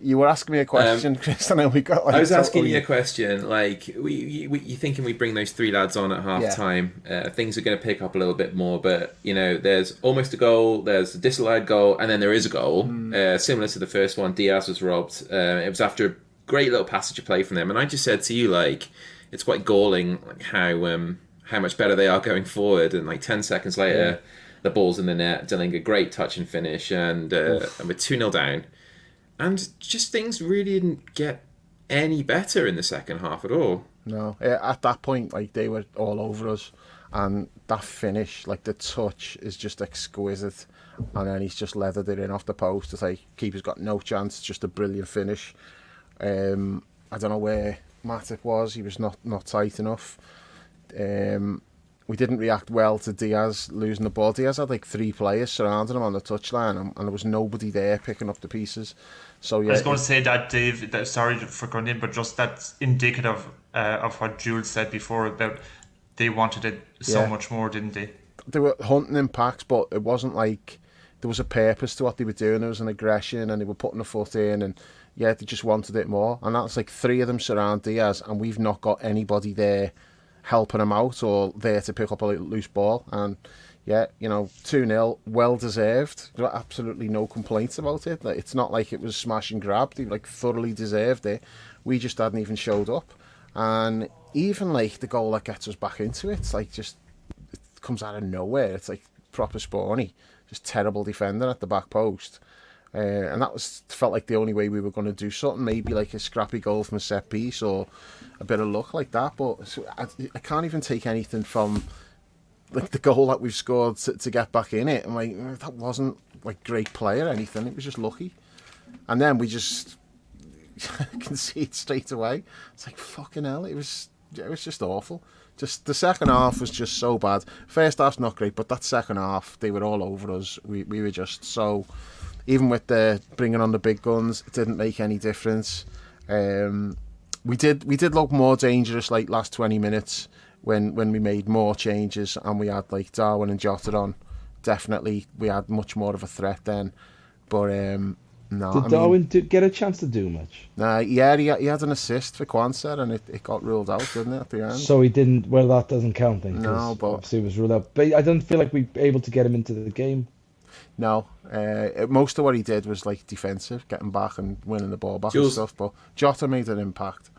You were asking me a question, Chris, and then we got like... I was asking totally- you a question. Like, you thinking we bring those three lads on at half time? Things are going to pick up a little bit more, but there's almost a goal, there's a disallowed goal, and then there is a goal. Similar to the first one, Diaz was robbed. It was after a great little passage of play from them, and I just said to you, like, it's quite galling, like how much better they are going forward. And like 10 seconds later, the ball's in the net. Delinga, great touch and finish, and we're 2-0 down. And just things really didn't get any better in the second half at all. No, at that point, like, they were all over us, and that finish, like, the touch is just exquisite, and then he's just leathered it in off the post. It's like, keeper's got no chance, it's just a brilliant finish. I don't know where Matip was, he was not tight enough. We didn't react well to Diaz losing the ball. Diaz had like 3 players surrounding him on the touchline, and there was nobody there picking up the pieces. So yeah, I was going to say that, Dave, sorry for going in, but just that's indicative of what Jules said before about they wanted it so much more, didn't they? they were hunting in packs, but it wasn't like there was a purpose to what they were doing. There was an aggression, and they were putting a foot in, and they just wanted it more. And that's like 3 of them surround Diaz, and we've not got anybody there helping him out or there to pick up a loose ball. And yeah, 2-0, well deserved. There are absolutely no complaints about it. Like, it's not like it was smash and grab. They thoroughly deserved it. We just hadn't even showed up. And even like the goal that gets us back into it, it's like just it comes out of nowhere. It's like proper spawny, just terrible defending at the back post. And that felt like the only way we were going to do something. Maybe like a scrappy goal from a set piece or a bit of luck like that. But I can't even take anything from like the goal that we've scored to get back in it. I'm like, that wasn't like great play or anything. It was just lucky. And then we just concede straight away. It's like, fucking hell. It was just awful. Just the second half was just so bad. First half's not great, but that second half, they were all over us. We were just so... Even with the bringing on the big guns, it didn't make any difference. We did look more dangerous like last 20 minutes when we made more changes and we had like Darwin and Jota on. Definitely, we had much more of a threat then. But no, Did Darwin get a chance to do much? Yeah, he had an assist for Kwanzaa and it got ruled out, didn't it, at the end? So he didn't. Well, that doesn't count then. No, but obviously it was ruled out. But I don't feel like we were able to get him into the game. No, most of what he did was like defensive, getting back and winning the ball back Jules, and stuff. But Jota made an impact.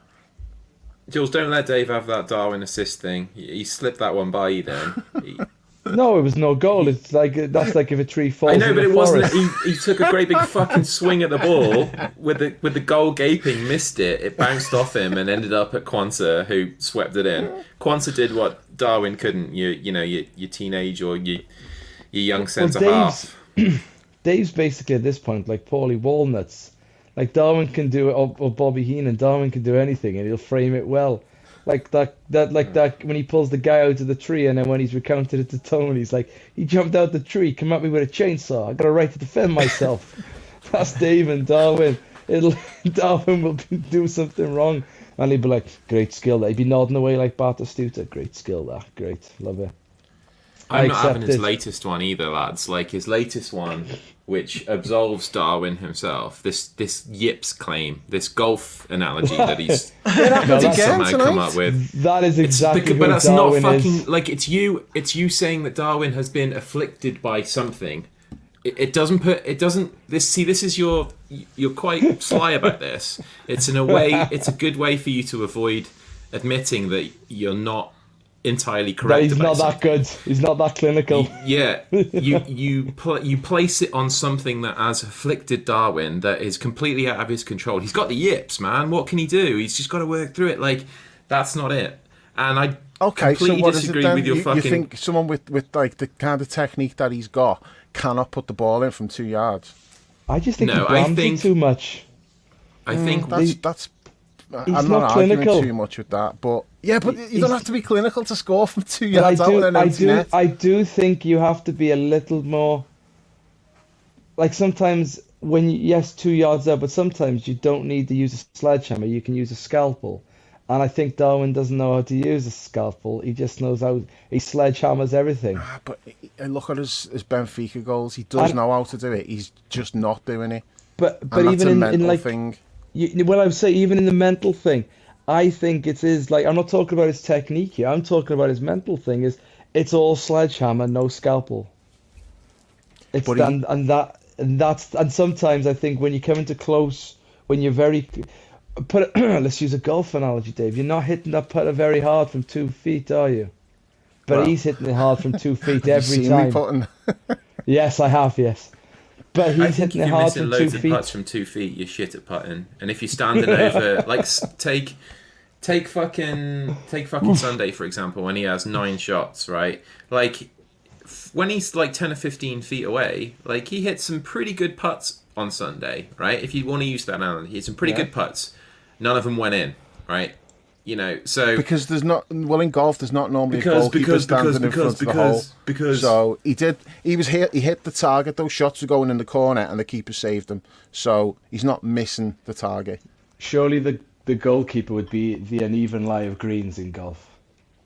Jules, don't let Dave have that Darwin assist thing. He slipped that one by you then. No, it was no goal. It's like that's like if a tree falls. I know, in but the it wasn't. forest. He took a great big fucking swing at the ball with the goal gaping, missed it. It bounced off him and ended up at Kwanzaa, who swept it in. Kwanzaa did what Darwin couldn't. Your teenage or your young centre half. Dave's basically at this point like Paulie Walnuts. Like Darwin can do it, or Bobby Heenan. Darwin can do anything, and he'll frame it well. Like that when he pulls the guy out of the tree, and then when he's recounted it to Tony, he's like, he jumped out the tree, come at me with a chainsaw. I got a right to defend myself. That's Dave and Darwin. Darwin will do something wrong, and he'd be like, great skill. He'd be nodding away like Batistuta. Great skill, that. Great, love it. I'm not having his latest one either, lads. Like his latest one, which absolves Darwin himself. This yips claim, this golf analogy that he's somehow come up with. That is exactly. But that's Darwin not fucking is. like it's you. It's you saying that Darwin has been afflicted by something. It doesn't put. It doesn't. This is your. You're quite sly about this. It's in a way. It's a good way for you to avoid admitting that you're not entirely correct. He's not that good. He's not that clinical. You place it on something that has afflicted Darwin that is completely out of his control. He's got the yips, man. What can he do? He's just got to work through it. Like that's not it. And I completely disagree with your fucking. You think someone with like the kind of technique that he's got cannot put the ball in from 2 yards? I just think he blams it too much. I think that's. I'm not arguing too much with that, but you don't have to be clinical to score from 2 yards out of an empty net. I do think you have to be a little more. Like sometimes when 2 yards out, but sometimes you don't need to use a sledgehammer. You can use a scalpel, and I think Darwin doesn't know how to use a scalpel. He just knows how he sledgehammers everything. But look at his Benfica goals. He does know how to do it. He's just not doing it. But even in like thing. Well, I would say even in the mental thing, I think it is like I'm not talking about his technique here. I'm talking about his mental thing. It's all sledgehammer, no scalpel. And sometimes I think when you come into close, when you're very let's use a golf analogy, Dave. You're not hitting that putter very hard from 2 feet, are you? But he's hitting it hard from 2 feet every time. Me putting? Yes, I have. Yes. But he's hitting it hard from 2 loads feet. of putts from 2 feet, you're shit at putting. And if you're standing over, like take fucking Sunday for example, when he has 9 shots, right? Like when he's like 10 or 15 feet away, like he hits some pretty good putts on Sunday, right? If you want to use that analogy, he hit some pretty good putts. None of them went in, right? So because there's not in golf there's not normally a goalkeeper standing in front of the hole. So he hit the target. Those shots were going in the corner and the keeper saved them. So he's not missing the target. Surely the goalkeeper would be the uneven lie of greens in golf.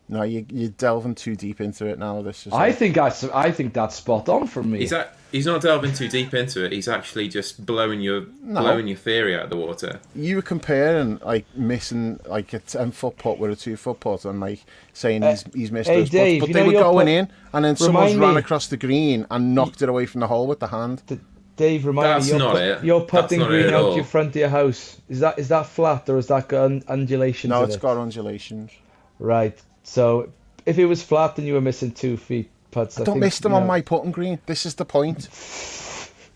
No, you're delving too deep into it now. I think that's spot on for me. He's He's not delving too deep into it. He's actually just blowing your theory out of the water. You were comparing like missing like a 10-foot putt with a 2-foot putt, and like saying he's missed those Dave, putts, but they were going in, and then someone's ran me. across the green and knocked it away from the hole with the hand. Dave, That's not it. Your putting That's not green it at out all. your front of your house. Is that flat or is that got undulations? No, in it's it? got undulations. Right. So if it was flat and you were missing 2 feet putts, I don't miss them on my putting green. This is the point.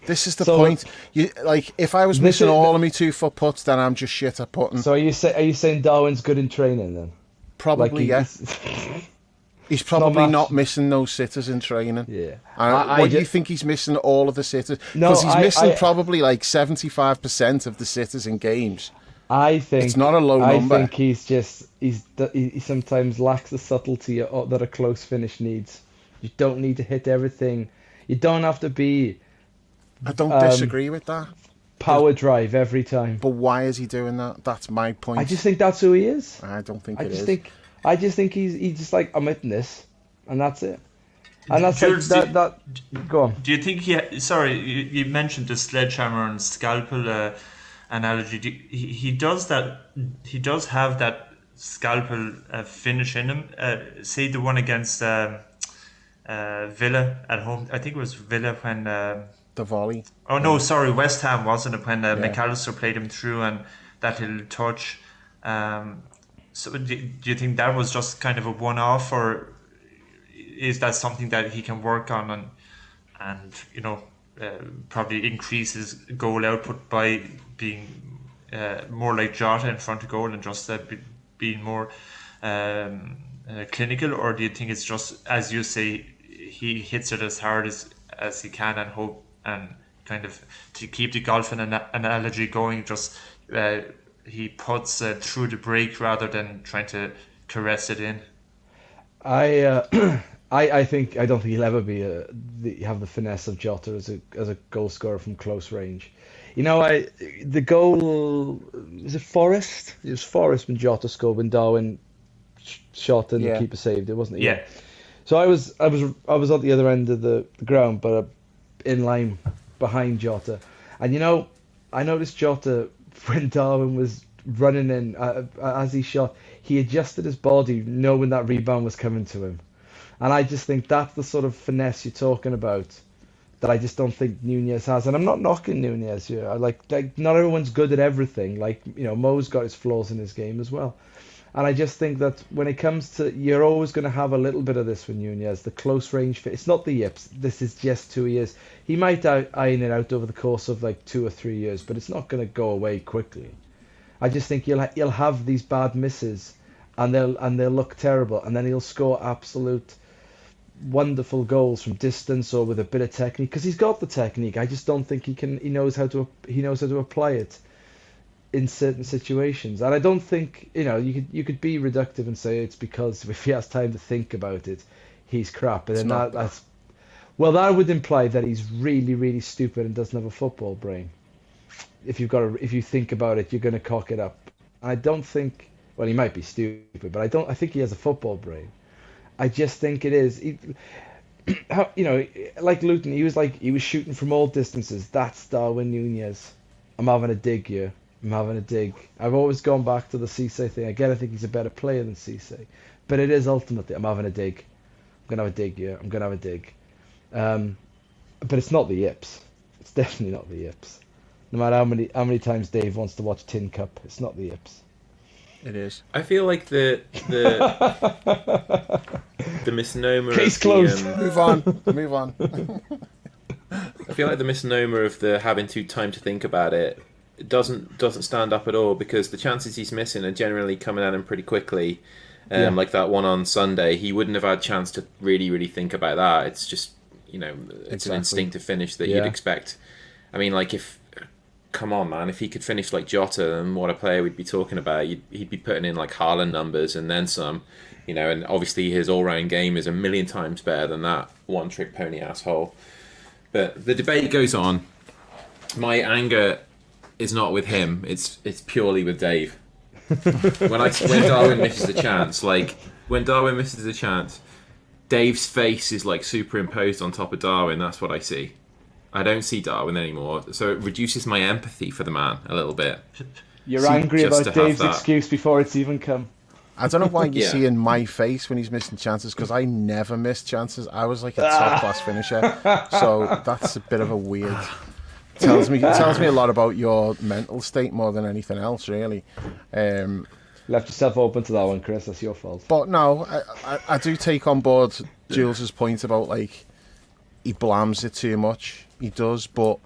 This is the point. You like if I was missing all of my 2-foot putts, then I'm just shit at putting. So are you saying Darwin's good in training then? Probably, yeah. He's probably not missing those sitters in training. Yeah. What do you think he's missing all of the sitters? No, Because he's missing probably like 75% of the sitters in games. I think it's not a low number. I think he sometimes lacks the subtlety that a close finish needs. You don't need to hit everything. You don't have to be. I don't disagree with that. Power drive every time. But why is he doing that? That's my point. I just think that's who he is. I don't think I just think he's just like, I'm hitting this, and that's it. And that's Jules, like that. Go on. Do you think you mentioned the sledgehammer and scalpel analogy. He does that. He does have that scalpel finish in him. Say the one against Villa at home. I think it was Villa when the volley. Oh no, sorry, West Ham, wasn't it, when McAllister played him through and that little touch. So do you think that was just kind of a one-off, or is that something that he can work on and probably increase his goal output by being more like Jota in front of goal and just being more clinical? Or do you think it's just, as you say, he hits it as hard as he can and hope, and kind of, to keep the golf analogy going, just he puts through the break rather than trying to caress it in? I don't think he'll ever have the finesse of Jota as a goal scorer from close range. The goal, was it Forest? It was Forest when Jota scored, when Darwin shot and the keeper saved it, wasn't it? Yeah. So I was at the other end of the ground, but in line behind Jota, and I noticed Jota, when Darwin was running in as he shot, he adjusted his body knowing that rebound was coming to him. And I just think that's the sort of finesse you're talking about that I just don't think Nunez has. And I'm not knocking Nunez here. Like not everyone's good at everything. Like, Mo's got his flaws in his game as well. And I just think that when it comes to, you're always going to have a little bit of this with Nunez, the close range fit. It's not the yips. This is just 2 years. He might iron it out over the course of like 2 or 3 years, but it's not going to go away quickly. I just think he'll have these bad misses, and they'll look terrible, and then he'll score absolute wonderful goals from distance or with a bit of technique, because he's got the technique. I just don't think he knows how to apply it in certain situations. And I don't think you could be reductive and say it's because if he has time to think about it, he's crap. But then that would imply that he's really, really stupid and doesn't have a football brain. If you think about it, you're going to cock it up. I don't think. Well, he might be stupid, but I think he has a football brain. I just think it is. Like Luton, he was shooting from all distances. That's Darwin Nunez. I'm having a dig here. I've always gone back to the Cisse thing. Again, I think he's a better player than Cisse. But it is ultimately, I'm having a dig. I'm going to have a dig here. I'm going to have a dig. But it's not the yips. It's definitely not the yips. No matter how many times Dave wants to watch Tin Cup, it's not the yips. It is. I feel like the misnomer. Case of closed. Move on. I feel like the misnomer of the having too time to think about it doesn't stand up at all, because the chances he's missing are generally coming at him pretty quickly. Like that one on Sunday, he wouldn't have had a chance to really, really think about that. It's just it's an instinctive finish that you'd expect. I mean, like come on, man, if he could finish like Jota, then what a player we'd be talking about. He'd be putting in like Haaland numbers and then some, and obviously his all-round game is a million times better than that one-trick pony asshole. But the debate goes on. My anger is not with him, it's purely with Dave. When Darwin misses a chance, Dave's face is like superimposed on top of Darwin. That's what I see. I don't see Darwin anymore, so it reduces my empathy for the man a little bit. You're angry just about to have Dave's that. excuse before it's even come. I don't know why you Yeah. see in my face when he's missing chances, because I never miss chances. I was like a top class finisher, so that's a bit of a weird. Tells me a lot about your mental state more than anything else, really. Left yourself open to that one, Chris. That's your fault. But no, I do take on board Jules's point about like he blams it too much. He does, but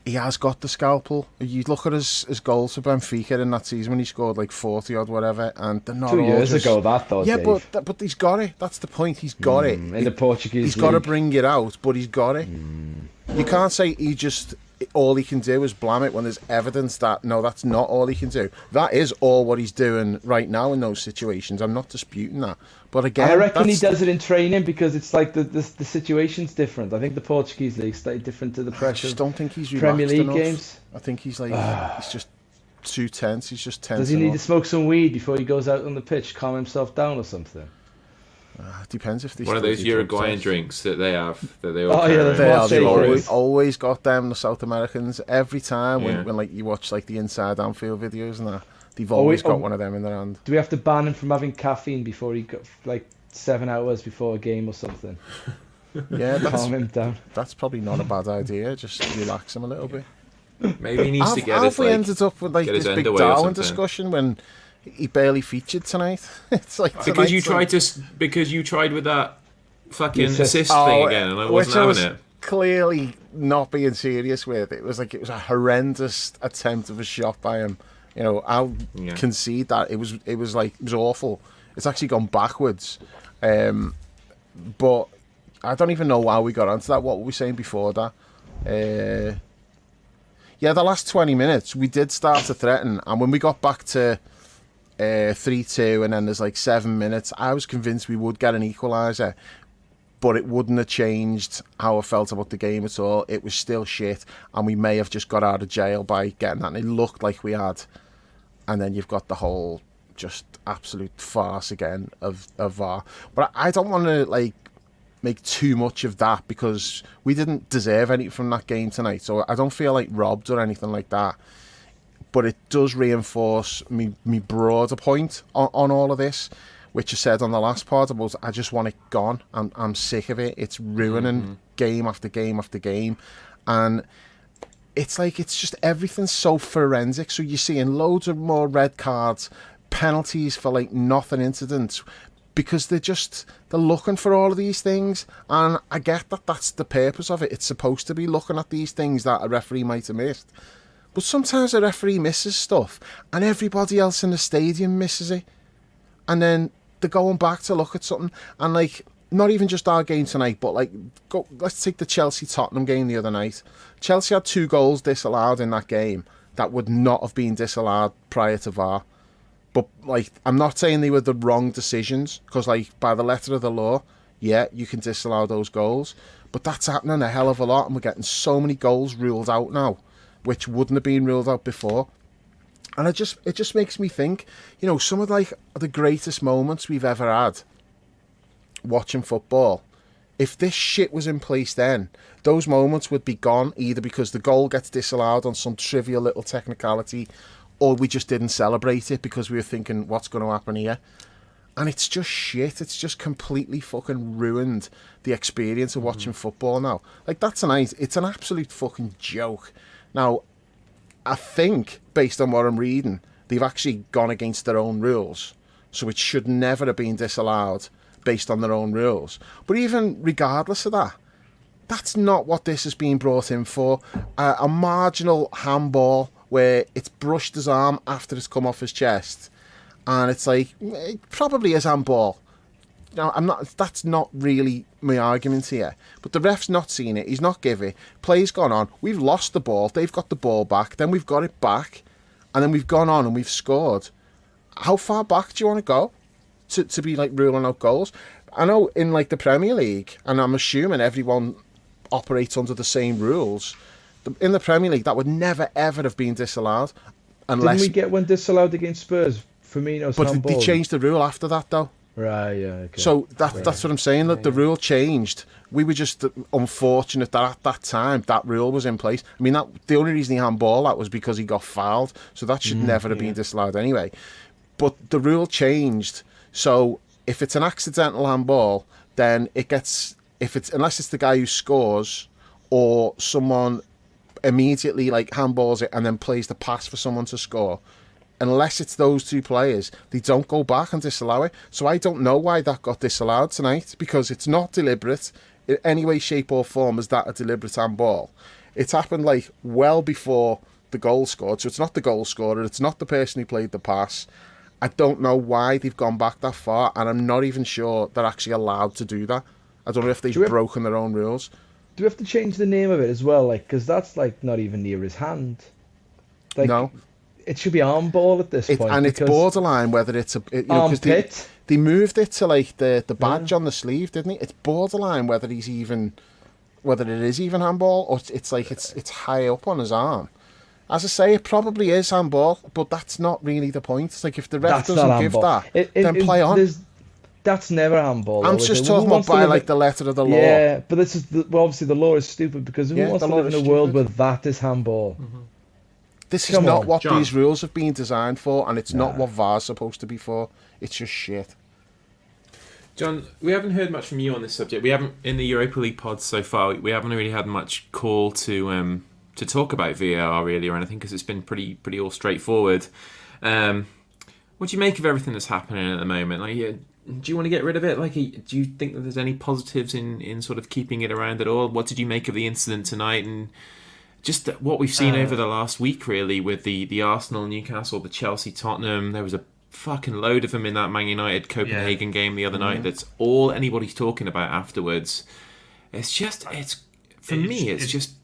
he has got the scalpel. You look at his goals for Benfica in that season when he scored like 40 odd whatever, and they're not 2 all years just... ago, that though. Yeah, Dave. but he's got it. That's the point. He's got it. In the Portuguese He's got to league. bring it out, but he's got it. You can't say all he can do is blam it when there's evidence that no, that's not all he can do. That is all what he's doing right now in those situations. I'm not disputing that. But again, I reckon he does it in training because it's like the situation's different. I think the Portuguese league's slightly different to the I pressure. just don't think he's Premier relaxed League enough. games. I think he's like he's just too tense. He's just tense. Does he need to smoke some weed before he goes out on the pitch, calm himself down or something? Depends if they One of still those do drug Uruguayan tests. drinks that they have, that they all Oh, carry. yeah, the They are. They've Always got them. The South Americans every time Yeah. when like you watch like the Inside Anfield videos and that, they've always got one of them in their hand. Do we have to ban him from having caffeine before he got like 7 hours before a game or something? Yeah, Calm him down. that's probably not a bad idea. Just relax him a little bit. Maybe he needs to get his we like, ended up with like get this his big end away or Darwin something. discussion when he barely featured tonight? It's like because you tonight's because you tried with that fucking The assist. assist thing again, and I which wasn't I was having it. clearly not being serious with. It was a horrendous attempt of a shot by him. You know, I'll Yeah. concede that it was awful. It's actually gone backwards. But I don't even know how we got onto that. What were we saying before that? Yeah, the last 20 minutes we did start to threaten, and when we got back to 3-2 and then there's like 7 minutes, I was convinced we would get an equaliser, but it wouldn't have changed how I felt about the game at all. It was still shit, and we may have just got out of jail by getting that, and it looked like we had. And then you've got the whole just absolute farce again of VAR. But I don't want to like make too much of that because we didn't deserve anything from that game tonight, so I don't feel like robbed or anything like that. But it does reinforce me broader point on all of this, which I said on the last part about I just want it gone. I'm sick of it. It's ruining game after game after game, and it's like it's just everything's so forensic. So you're seeing loads of more red cards, penalties for like nothing incidents, because they're looking for all of these things. And I get that that's the purpose of it. It's supposed to be looking at these things that a referee might have missed. But sometimes a referee misses stuff and everybody else in the stadium misses it. And then they're going back to look at something. And like, not even just our game tonight, but like, let's take the Chelsea-Tottenham game the other night. Chelsea had 2 goals disallowed in that game that would not have been disallowed prior to VAR. But like, I'm not saying they were the wrong decisions, because like by the letter of the law, yeah, you can disallow those goals. But that's happening a hell of a lot, and we're getting so many goals ruled out now, which wouldn't have been ruled out before. And it just makes me think, you know, some of like the greatest moments we've ever had watching football, if this shit was in place then, those moments would be gone, either because the goal gets disallowed on some trivial little technicality, or we just didn't celebrate it because we were thinking, what's going to happen here? And it's just shit. It's just completely fucking ruined the experience of watching football now. Like, that tonight, it's an absolute fucking joke. Now, I think, based on what I'm reading, they've actually gone against their own rules. So it should never have been disallowed based on their own rules. But even regardless of that, that's not what this has been brought in for. A marginal handball where it's brushed his arm after it's come off his chest. And it's like, it probably is handball. Now, that's not really my argument here. But the ref's not seen it. He's not given it. Play's gone on. We've lost the ball. They've got the ball back. Then we've got it back. And then we've gone on and we've scored. How far back do you want to go to be like ruling out goals? I know in like the Premier League, and I'm assuming everyone operates under the same rules. In the Premier League, that would never ever have been disallowed. Unless, Didn't we get one disallowed against Spurs? Firmino's but handball. they changed the rule after that, though. Right, yeah, okay. So that's what I'm saying. That the rule changed. We were just unfortunate that at that time that rule was in place. I mean, the only reason he handballed that was because he got fouled. So that should never have been disallowed anyway. But the rule changed. So if it's an accidental handball, then it gets unless it's the guy who scores or someone immediately like handballs it and then plays the pass for someone to score. Unless it's those two players, they don't go back and disallow it. So I don't know why that got disallowed tonight, because it's not deliberate in any way, shape or form. Is that a deliberate handball? It's happened like well before the goal scored, so it's not the goal scorer, it's not the person who played the pass. I don't know why they've gone back that far, and I'm not even sure they're actually allowed to do that. I don't know if they've broken their own rules. Do we have to change the name of it as well? Like, because that's like not even near his hand. Like, No. It should be armball at this point. And it's borderline whether it's because they moved it to like the badge on the sleeve, didn't it? It's borderline whether it is even handball, or it's high up on his arm. As I say, it probably is handball, but that's not really the point. It's like if the ref doesn't give that, then play on. That's never handball. I'm just talking about by like the letter of the law. Yeah, but this is obviously the law is stupid, because who wants to live in a world where that is handball? Mm-hmm. This is not what these rules have been designed for, and it's not what VAR's supposed to be for. It's just shit. John, we haven't heard much from you on this subject. We haven't, in the Europa League pods so far, we haven't really had much call to talk about VAR really or anything, because it's been pretty all straightforward. What do you make of everything that's happening at the moment? Like, do you want to get rid of it? Like, do you think that there's any positives in sort of keeping it around at all? What did you make of the incident tonight, and just what we've seen over the last week, really, with the Arsenal, Newcastle, the Chelsea, Tottenham? There was a fucking load of them in that Man United Copenhagen game the other night. That's all anybody's talking about afterwards. It's just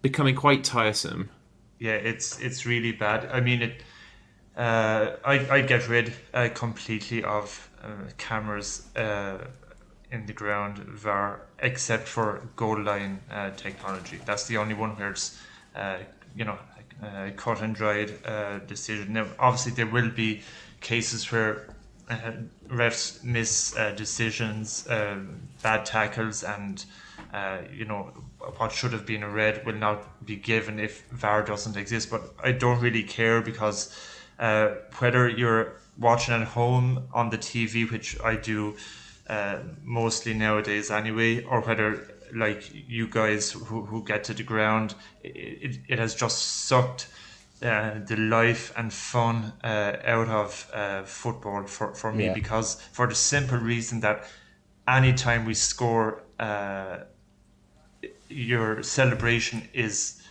becoming quite tiresome. Yeah, it's really bad. I mean, I get rid completely of cameras in the ground, VAR, except for goal line technology. That's the only one where it's cut and dried decision. Now, obviously, there will be cases where refs miss decisions, bad tackles, and what should have been a red will not be given if VAR doesn't exist. But I don't really care, because whether you're watching at home on the TV, which I do mostly nowadays anyway, or whether like you guys who get to the ground, it has just sucked the life and fun out of football for me, because for the simple reason that anytime we score, your celebration is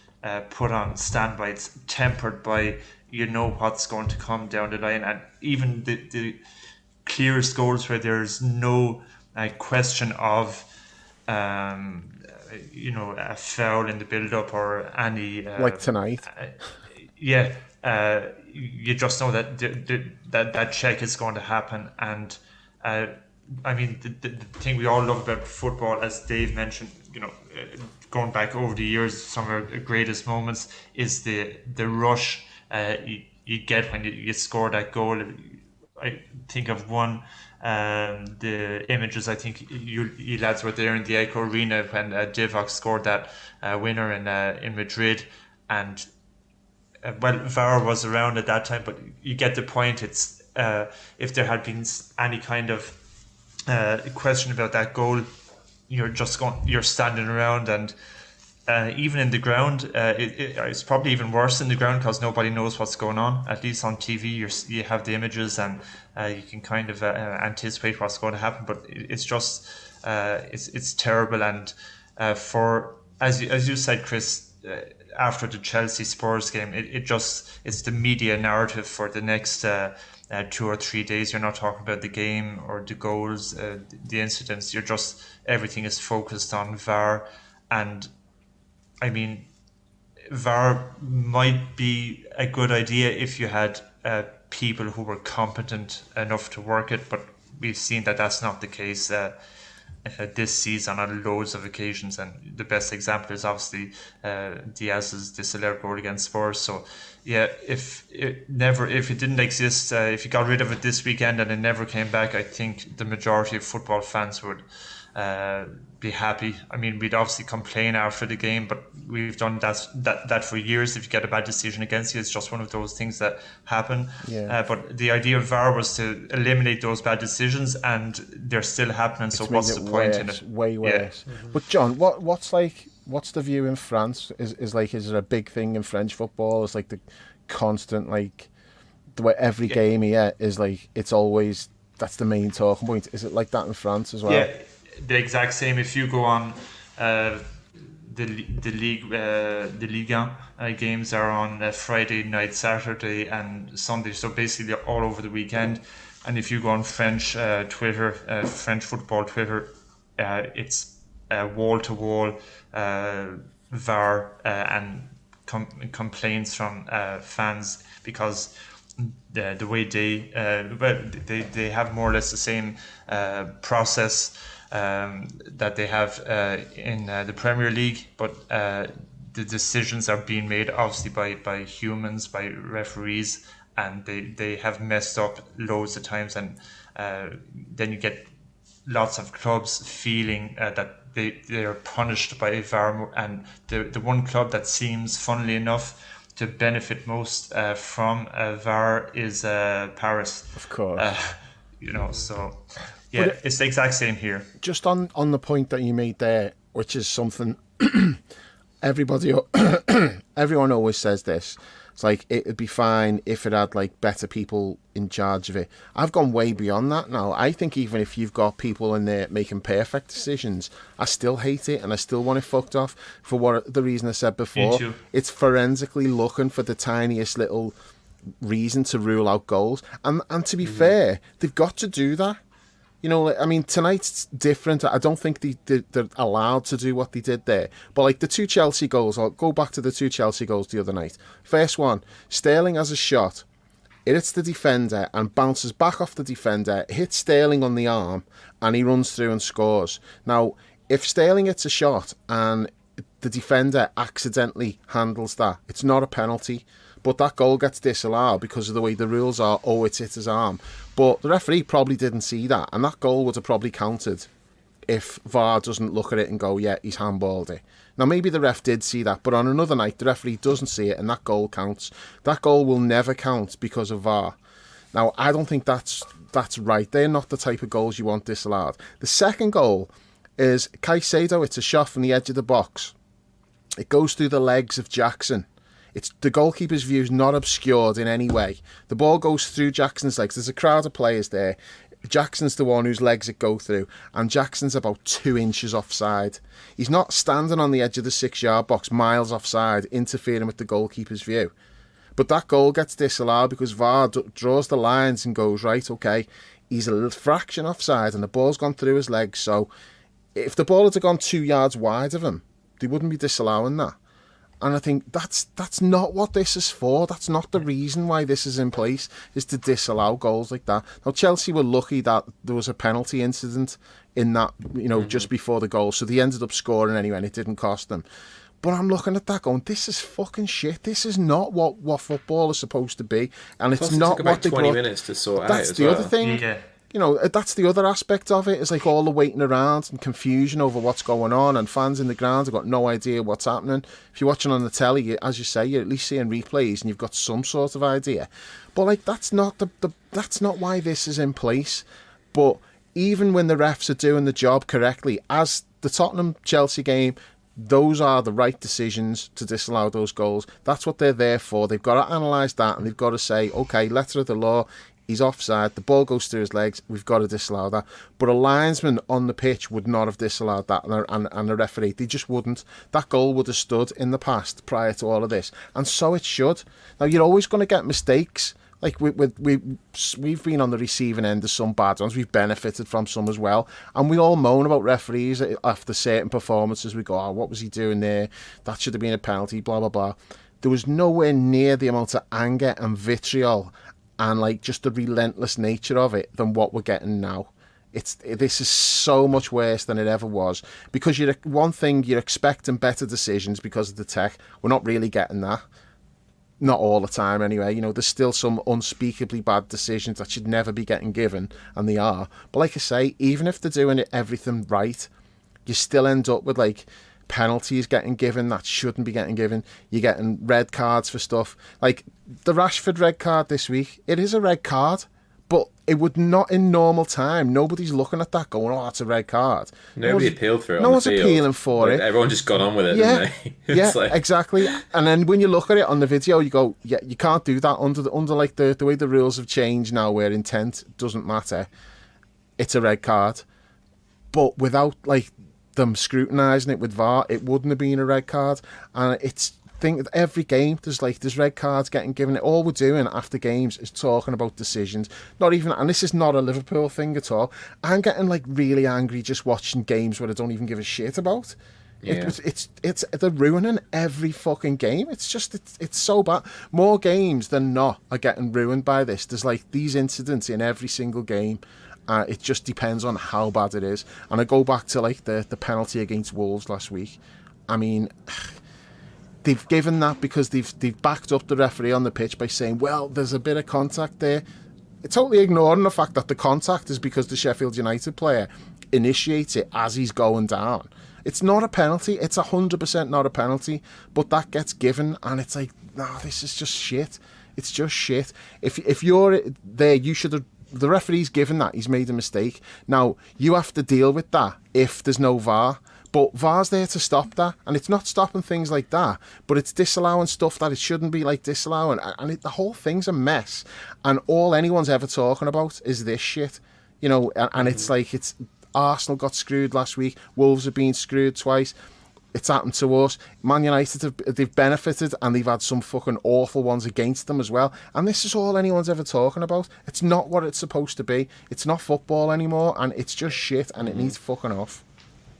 put on standby. It's tempered by what's going to come down the line, and even the clearest goals where there's no question of a foul in the build-up or any like tonight. You just know that check is going to happen. And I mean, the thing we all love about football, as Dave mentioned, going back over the years, some of our greatest moments is the rush you get when you score that goal. I think of one, the images, I think you lads were there in the Echo Arena when Divock scored that winner in Madrid, and VAR was around at that time, but you get the point. It's if there had been any kind of question about that goal, you're standing around, and even in the ground, it's probably even worse in the ground, because nobody knows what's going on. At least on TV, you have the images, and you can kind of anticipate what's going to happen. But it's just it's terrible. And for as you said, Chris, after the Chelsea Spurs game, it's the media narrative for the next 2 or 3 days. You're not talking about the game or the goals, the incidents. Everything is focused on VAR. And I mean, VAR might be a good idea if you had people who were competent enough to work it, but we've seen that that's not the case. this season on loads of occasions, and the best example is obviously Diaz's disallowed goal against Spurs. So yeah, if it didn't exist, if you got rid of it this weekend and it never came back, I think the majority of football fans would be happy. I mean, we'd obviously complain after the game, but we've done that for years. If you get a bad decision against you, it's just one of those things that happen. Yeah. But the idea of VAR was to eliminate those bad decisions, and they're still happening. So what's the point in it? Way worse. But John, what's the view in France? Is it a big thing in French football? It's like the constant, like, the way every game here is like, it's always, that's the main talking point. Is it like that in France as well? Yeah, the exact same. If you go on the Ligue 1 games are on Friday night, Saturday, and Sunday. So basically, they're all over the weekend. And if you go on French Twitter, French football Twitter, it's wall to wall VAR and complaints from fans because the way they have more or less the same process that they have in the Premier League, but the decisions are being made obviously by humans, by referees, and they have messed up loads of times, and then you get lots of clubs feeling that they are punished by VAR, and the one club that seems, funnily enough, to benefit most from VAR is Paris. Of course. So yeah, it's the exact same here. Just on the point that you made there, which is something everyone always says this. It's like, it'd be fine if it had like better people in charge of it. I've gone way beyond that now. I think even if you've got people in there making perfect decisions, I still hate it and I still want it fucked off for the reason I said before. It's forensically looking for the tiniest little reason to rule out goals. And to be fair, they've got to do that. You know, I mean, tonight's different. I don't think they're allowed to do what they did there. But like the two Chelsea goals, I'll go back to the two Chelsea goals the other night. First one, Sterling has a shot. It hits the defender and bounces back off the defender, hits Sterling on the arm, and he runs through and scores. Now, if Sterling hits a shot and the defender accidentally handles that, it's not a penalty. But that goal gets disallowed because of the way the rules are. Oh, it's hit his arm. But the referee probably didn't see that, and that goal would have probably counted if VAR doesn't look at it and go, yeah, he's handballed it. Now, maybe the ref did see that, but on another night, the referee doesn't see it, and that goal counts. That goal will never count because of VAR. Now, I don't think that's right. They're not the type of goals you want disallowed. The second goal is Caicedo. It's a shot from the edge of the box. It goes through the legs of Jackson. It's the goalkeeper's view is not obscured in any way. The ball goes through Jackson's legs. There's a crowd of players there. Jackson's the one whose legs it go through, and Jackson's about 2 inches offside. He's not standing on the edge of the 6-yard box miles offside, interfering with the goalkeeper's view. But that goal gets disallowed because VAR draws the lines and goes, right, okay, he's a little fraction offside and the ball's gone through his legs. So if the ball had gone 2 yards wide of him, they wouldn't be disallowing that. And I think that's not what this is for. That's not the reason why this is in place, is to disallow goals like that. Now, Chelsea were lucky that there was a penalty incident in that, just before the goal. So they ended up scoring anyway and it didn't cost them. But I'm looking at that going, this is fucking shit. This is not what football is supposed to be. And it's not what they brought. 20 minutes to sort out. That's the other thing. Yeah. That's the other aspect of it. It's like all the waiting around and confusion over what's going on, and fans in the ground have got no idea what's happening. If you're watching on the telly, as you say, you're at least seeing replays and you've got some sort of idea. But like, that's not that's not why this is in place. But even when the refs are doing the job correctly, as the Tottenham-Chelsea game, those are the right decisions to disallow those goals. That's what they're there for. They've got to analyse that and they've got to say, okay, letter of the law, he's offside, the ball goes through his legs, we've got to disallow that. But a linesman on the pitch would not have disallowed that, and a referee, they just wouldn't. That goal would have stood in the past prior to all of this, and so it should. Now, you're always going to get mistakes. Like, we've been on the receiving end of some bad ones, we've benefited from some as well, and we all moan about referees after certain performances. We go, oh, what was he doing there? That should have been a penalty, blah, blah, blah. There was nowhere near the amount of anger and vitriol and like just the relentless nature of it than what we're getting now. This is so much worse than it ever was, because one thing, you're expecting better decisions because of the tech. We're not really getting that. Not all the time anyway. There's still some unspeakably bad decisions that should never be getting given, and they are. But like I say, even if they're doing everything right, you still end up with like penalties getting given that shouldn't be getting given. You're getting red cards for stuff. Like the Rashford red card this week, it is a red card, but it would not, in normal time, nobody's looking at that going, oh, that's a red card. Nobody appealed for it. No one's appealing for it. Everyone just got on with it, yeah, didn't they? Yeah, exactly. And then when you look at it on the video, you go, yeah, you can't do that under like the way the rules have changed now, where intent doesn't matter. It's a red card. But without like them scrutinising it with VAR, it wouldn't have been a red card. And every game there's red cards getting given. All we're doing after games is talking about decisions. Not even, and this is not a Liverpool thing at all. I'm getting like really angry just watching games where I don't even give a shit about. Yeah. It's they're ruining every fucking game. It's so bad. More games than not are getting ruined by this. There's like these incidents in every single game. It just depends on how bad it is. And I go back to like the penalty against Wolves last week. I mean, they've given that because they've backed up the referee on the pitch by saying, well, there's a bit of contact there. It's totally ignoring the fact that the contact is because the Sheffield United player initiates it as he's going down. It's not a penalty. It's 100% not a penalty. But that gets given, and it's like, no, this is just shit. It's just shit. If you're there, you should have. The referee's given that. He's made a mistake. Now, you have to deal with that if there's no VAR. But VAR's there to stop that. And it's not stopping things like that. But it's disallowing stuff that it shouldn't be like disallowing. And the whole thing's a mess. And all anyone's ever talking about is this shit. And it's like, Arsenal got screwed last week. Wolves have been screwed twice. It's happened to us. Man United, they've benefited, and they've had some fucking awful ones against them as well. And this is all anyone's ever talking about. It's not what it's supposed to be. It's not football anymore, and it's just shit, and it needs fucking off.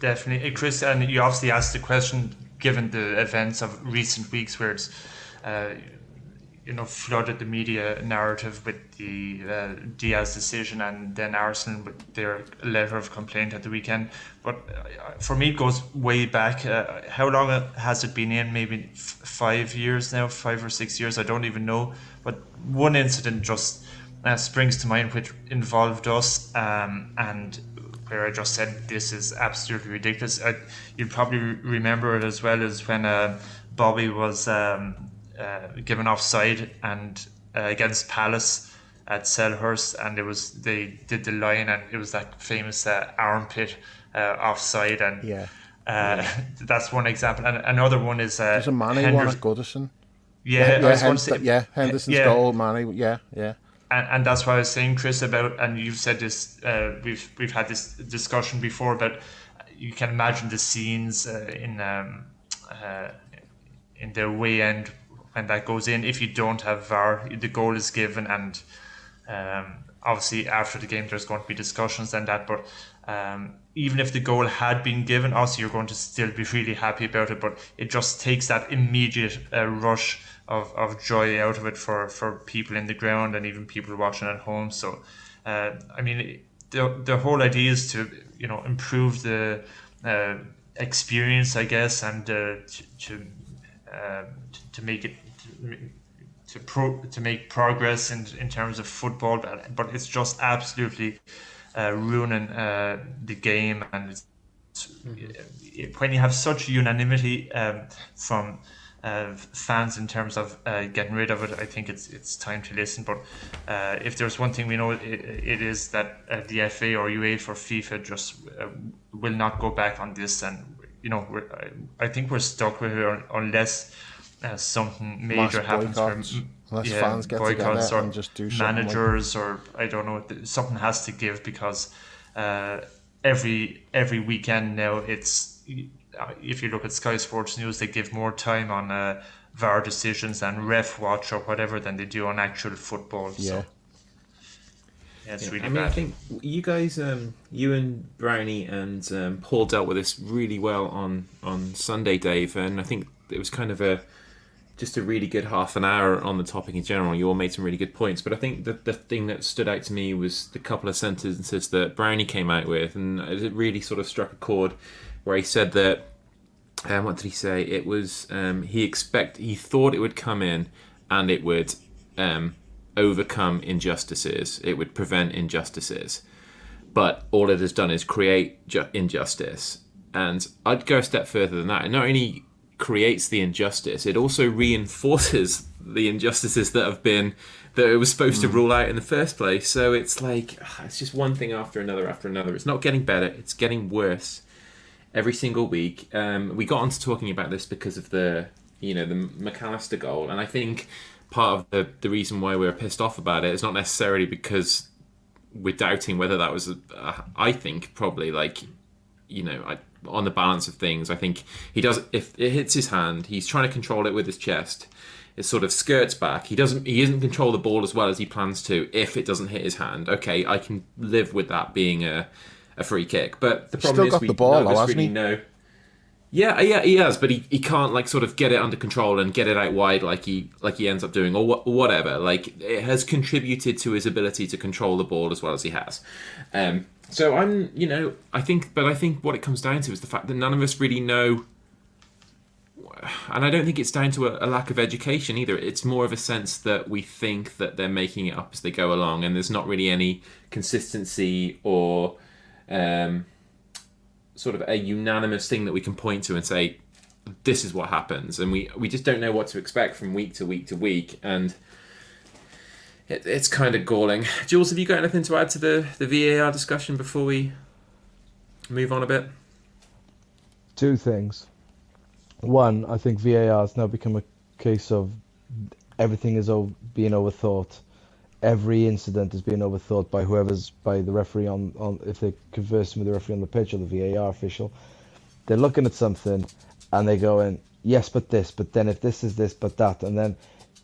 Definitely. Hey, Chris, and you obviously asked the question, given the events of recent weeks where it's flooded the media narrative with the Diaz decision, and then Arsenal with their letter of complaint at the weekend. But for me, it goes way back. How long has it been in? Maybe 5 years now, 5 or 6 years. I don't even know. But one incident just springs to mind, which involved us, and where I just said this is absolutely ridiculous. You'll probably remember it as well as when Bobby was given offside and against Palace at Selhurst, and they did the line, and it was that famous armpit offside, and that's one example. And another one is there's a Manny one at Goodison. Henderson's goal, Manny. Yeah. And that's why I was saying, Chris, about, and you've said this, we've had this discussion before, but you can imagine the scenes in the away end when that goes in. If you don't have VAR, the goal is given, and obviously after the game there's going to be discussions and that, but even if the goal had been given, obviously you're going to still be really happy about it, but it just takes that immediate rush of joy out of it for people in the ground and even people watching at home. So I mean, the whole idea is to improve the experience, I guess, and to make it to make progress in terms of football, but it's just absolutely ruining the game. And it's, when you have such unanimity from fans in terms of getting rid of it, I think it's time to listen. But if there's one thing we know, it is that the FA or UEFA or FIFA just will not go back on this, and I think we're stuck with it unless something major happens, unless fans get together and just do something, managers, or I don't know, something has to give, because every weekend now, it's, if you look at Sky Sports News, they give more time on VAR decisions and ref watch or whatever than they do on actual football. So it's really bad. I think you guys, you and Brownie and Paul dealt with this really well on Sunday, Dave, and I think it was kind of just a really good half an hour on the topic in general. You all made some really good points, but I think that the thing that stood out to me was the couple of sentences that Brownie came out with, and it really sort of struck a chord, where he said that, what did he say? It was he thought it would come in and it would overcome injustices. It would prevent injustices, but all it has done is create injustice. And I'd go a step further than that. It not only creates the injustice, it also reinforces the injustices that it was supposed to rule out in the first place. So it's like, it's just one thing after another after another. It's not getting better, it's getting worse every single week. We got onto talking about this because of the McAllister goal, and I think part of the reason why we're pissed off about it is not necessarily because we're doubting whether that was I think probably, like, on the balance of things, I think he does. If it hits his hand, he's trying to control it with his chest. It sort of skirts back. He doesn't control the ball as well as he plans to. If it doesn't hit his hand, okay, I can live with that being a free kick. But the problem is we don't really know. Yeah, he has, but he can't, like, sort of get it under control and get it out wide like he ends up doing, or whatever. Like, it has contributed to his ability to control the ball as well as he has. So I think what it comes down to is the fact that none of us really know, and I don't think it's down to a lack of education either. It's more of a sense that we think that they're making it up as they go along, and there's not really any consistency or sort of a unanimous thing that we can point to and say, this is what happens. And we just don't know what to expect from week to week to week, and it's kind of galling. Jules, have you got anything to add to the VAR discussion before we move on a bit? Two things. One, I think VAR has now become a case of everything is being overthought. Every incident is being overthought by the referee on if they're conversing with the referee on the pitch or the VAR official. They're looking at something and they're going, yes, but this, but then if this is this, but that, and then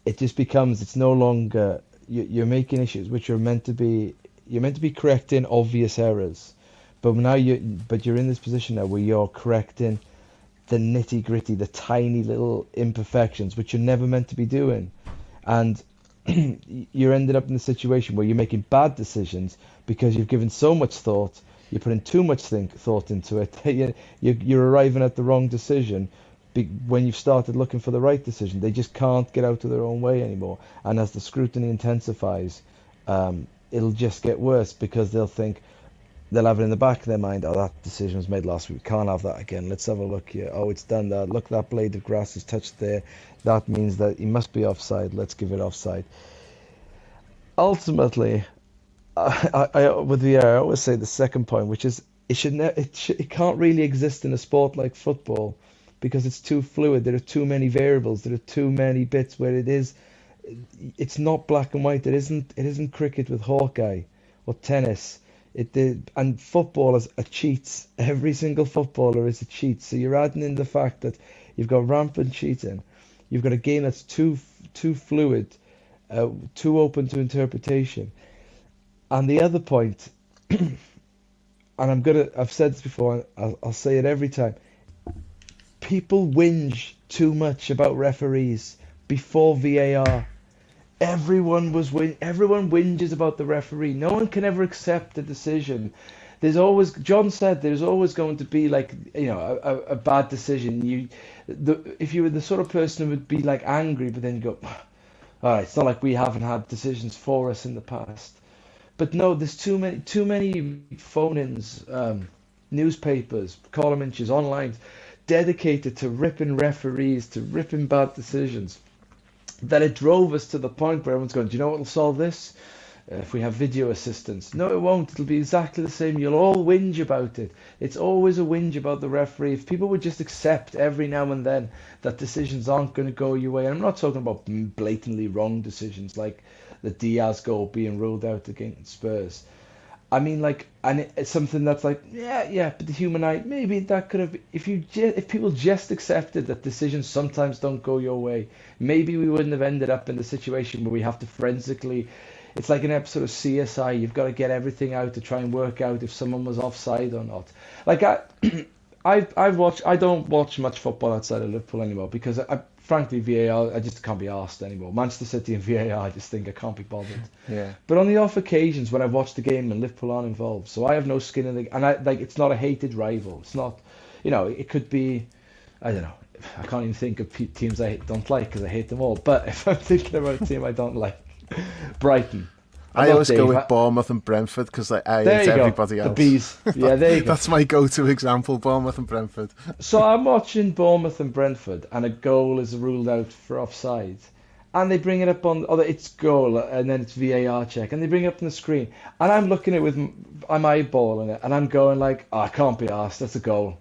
it just becomes, it's no longer, you're making issues which you're meant to be correcting obvious errors, but now you're in this position now where you're correcting the nitty gritty, the tiny little imperfections which you're never meant to be doing, and you're ended up in a situation where you're making bad decisions because you've given so much thought, you're putting too much thought into it, you're arriving at the wrong decision when you've started looking for the right decision. They just can't get out of their own way anymore, and as the scrutiny intensifies, it'll just get worse because they'll have it in the back of their mind, oh, that decision was made last week, we can't have that again, let's have a look here, oh, it's done that, look, that blade of grass is touched there, that means that he must be offside, let's give it offside. Ultimately, I with VAR, I always say the second point, which is it can't really exist in a sport like football because it's too fluid. There are too many variables. There are too many bits where it's not black and white. It isn't cricket with Hawkeye or tennis. And football is a cheat. Every single footballer is a cheat. So you're adding in the fact that you've got rampant cheating. You've got a game that's too fluid, too open to interpretation. And the other point, and I've said this before, I'll say it every time. People whinge too much about referees before VAR. Everyone whinges about the referee. No one can ever accept a decision. John said there's always going to be, like, a bad decision. If you were the sort of person who would be like angry, but then you go, all right, it's not like we haven't had decisions for us in the past. But no, there's too many phone-ins, newspapers, column inches, online, dedicated to ripping referees, to ripping bad decisions, that it drove us to the point where everyone's going, do you know what will solve this? If we have video assistance. No, it won't. It'll be exactly the same. You'll all whinge about it. It's always a whinge about the referee. If people would just accept every now and then that decisions aren't going to go your way, and I'm not talking about blatantly wrong decisions like the Diaz goal being ruled out against Spurs. I mean, like, and it's something that's like, yeah, but the human eye, maybe that could have, if people just accepted that decisions sometimes don't go your way, maybe we wouldn't have ended up in the situation where we have to forensically, it's like an episode of CSI, you've got to get everything out to try and work out if someone was offside or not. Like, I don't watch much football outside of Liverpool anymore because frankly, VAR, I just can't be asked anymore. Manchester City and VAR, I just think I can't be bothered. Yeah. But on the off occasions when I've watched the game and Liverpool aren't involved, so I have no skin in the, and I like, it's not a hated rival. It's not, it could be, I don't know. I can't even think of teams I don't like because I hate them all. But if I'm thinking about a team I don't like, Brighton. I always go with Bournemouth and Brentford because I hate everybody else. The bees. Yeah, there you go. That's my go-to example, Bournemouth and Brentford. So I'm watching Bournemouth and Brentford, and a goal is ruled out for offside. And they bring it up on, it's goal, and then it's VAR check, and they bring it up on the screen. And I'm looking at it I'm eyeballing it, and I'm going like, I can't be arsed, that's a goal.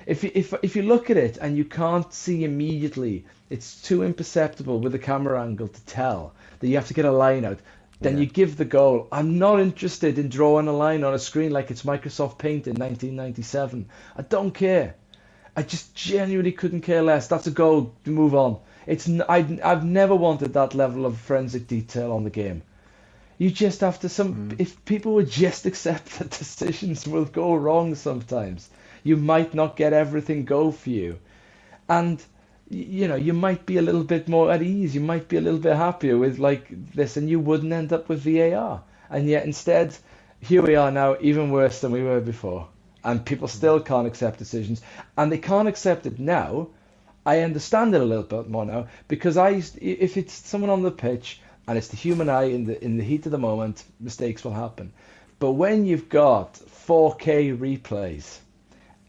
If you look at it and you can't see immediately, it's too imperceptible with the camera angle to tell that you have to get a line out. Then you give the goal. I'm not interested in drawing a line on a screen like it's Microsoft Paint in 1997. I don't care. I just genuinely couldn't care less. That's a goal. Move on. I've never wanted that level of forensic detail on the game. You just have to if people would just accept that decisions will go wrong sometimes. You might not get everything go for you. And you might be a little bit more at ease. You might be a little bit happier with like this, and you wouldn't end up with VAR. And yet instead, here we are now, even worse than we were before. And people still can't accept decisions. And they can't accept it now. I understand it a little bit more now, because if it's someone on the pitch and it's the human eye in the heat of the moment, mistakes will happen. But when you've got 4K replays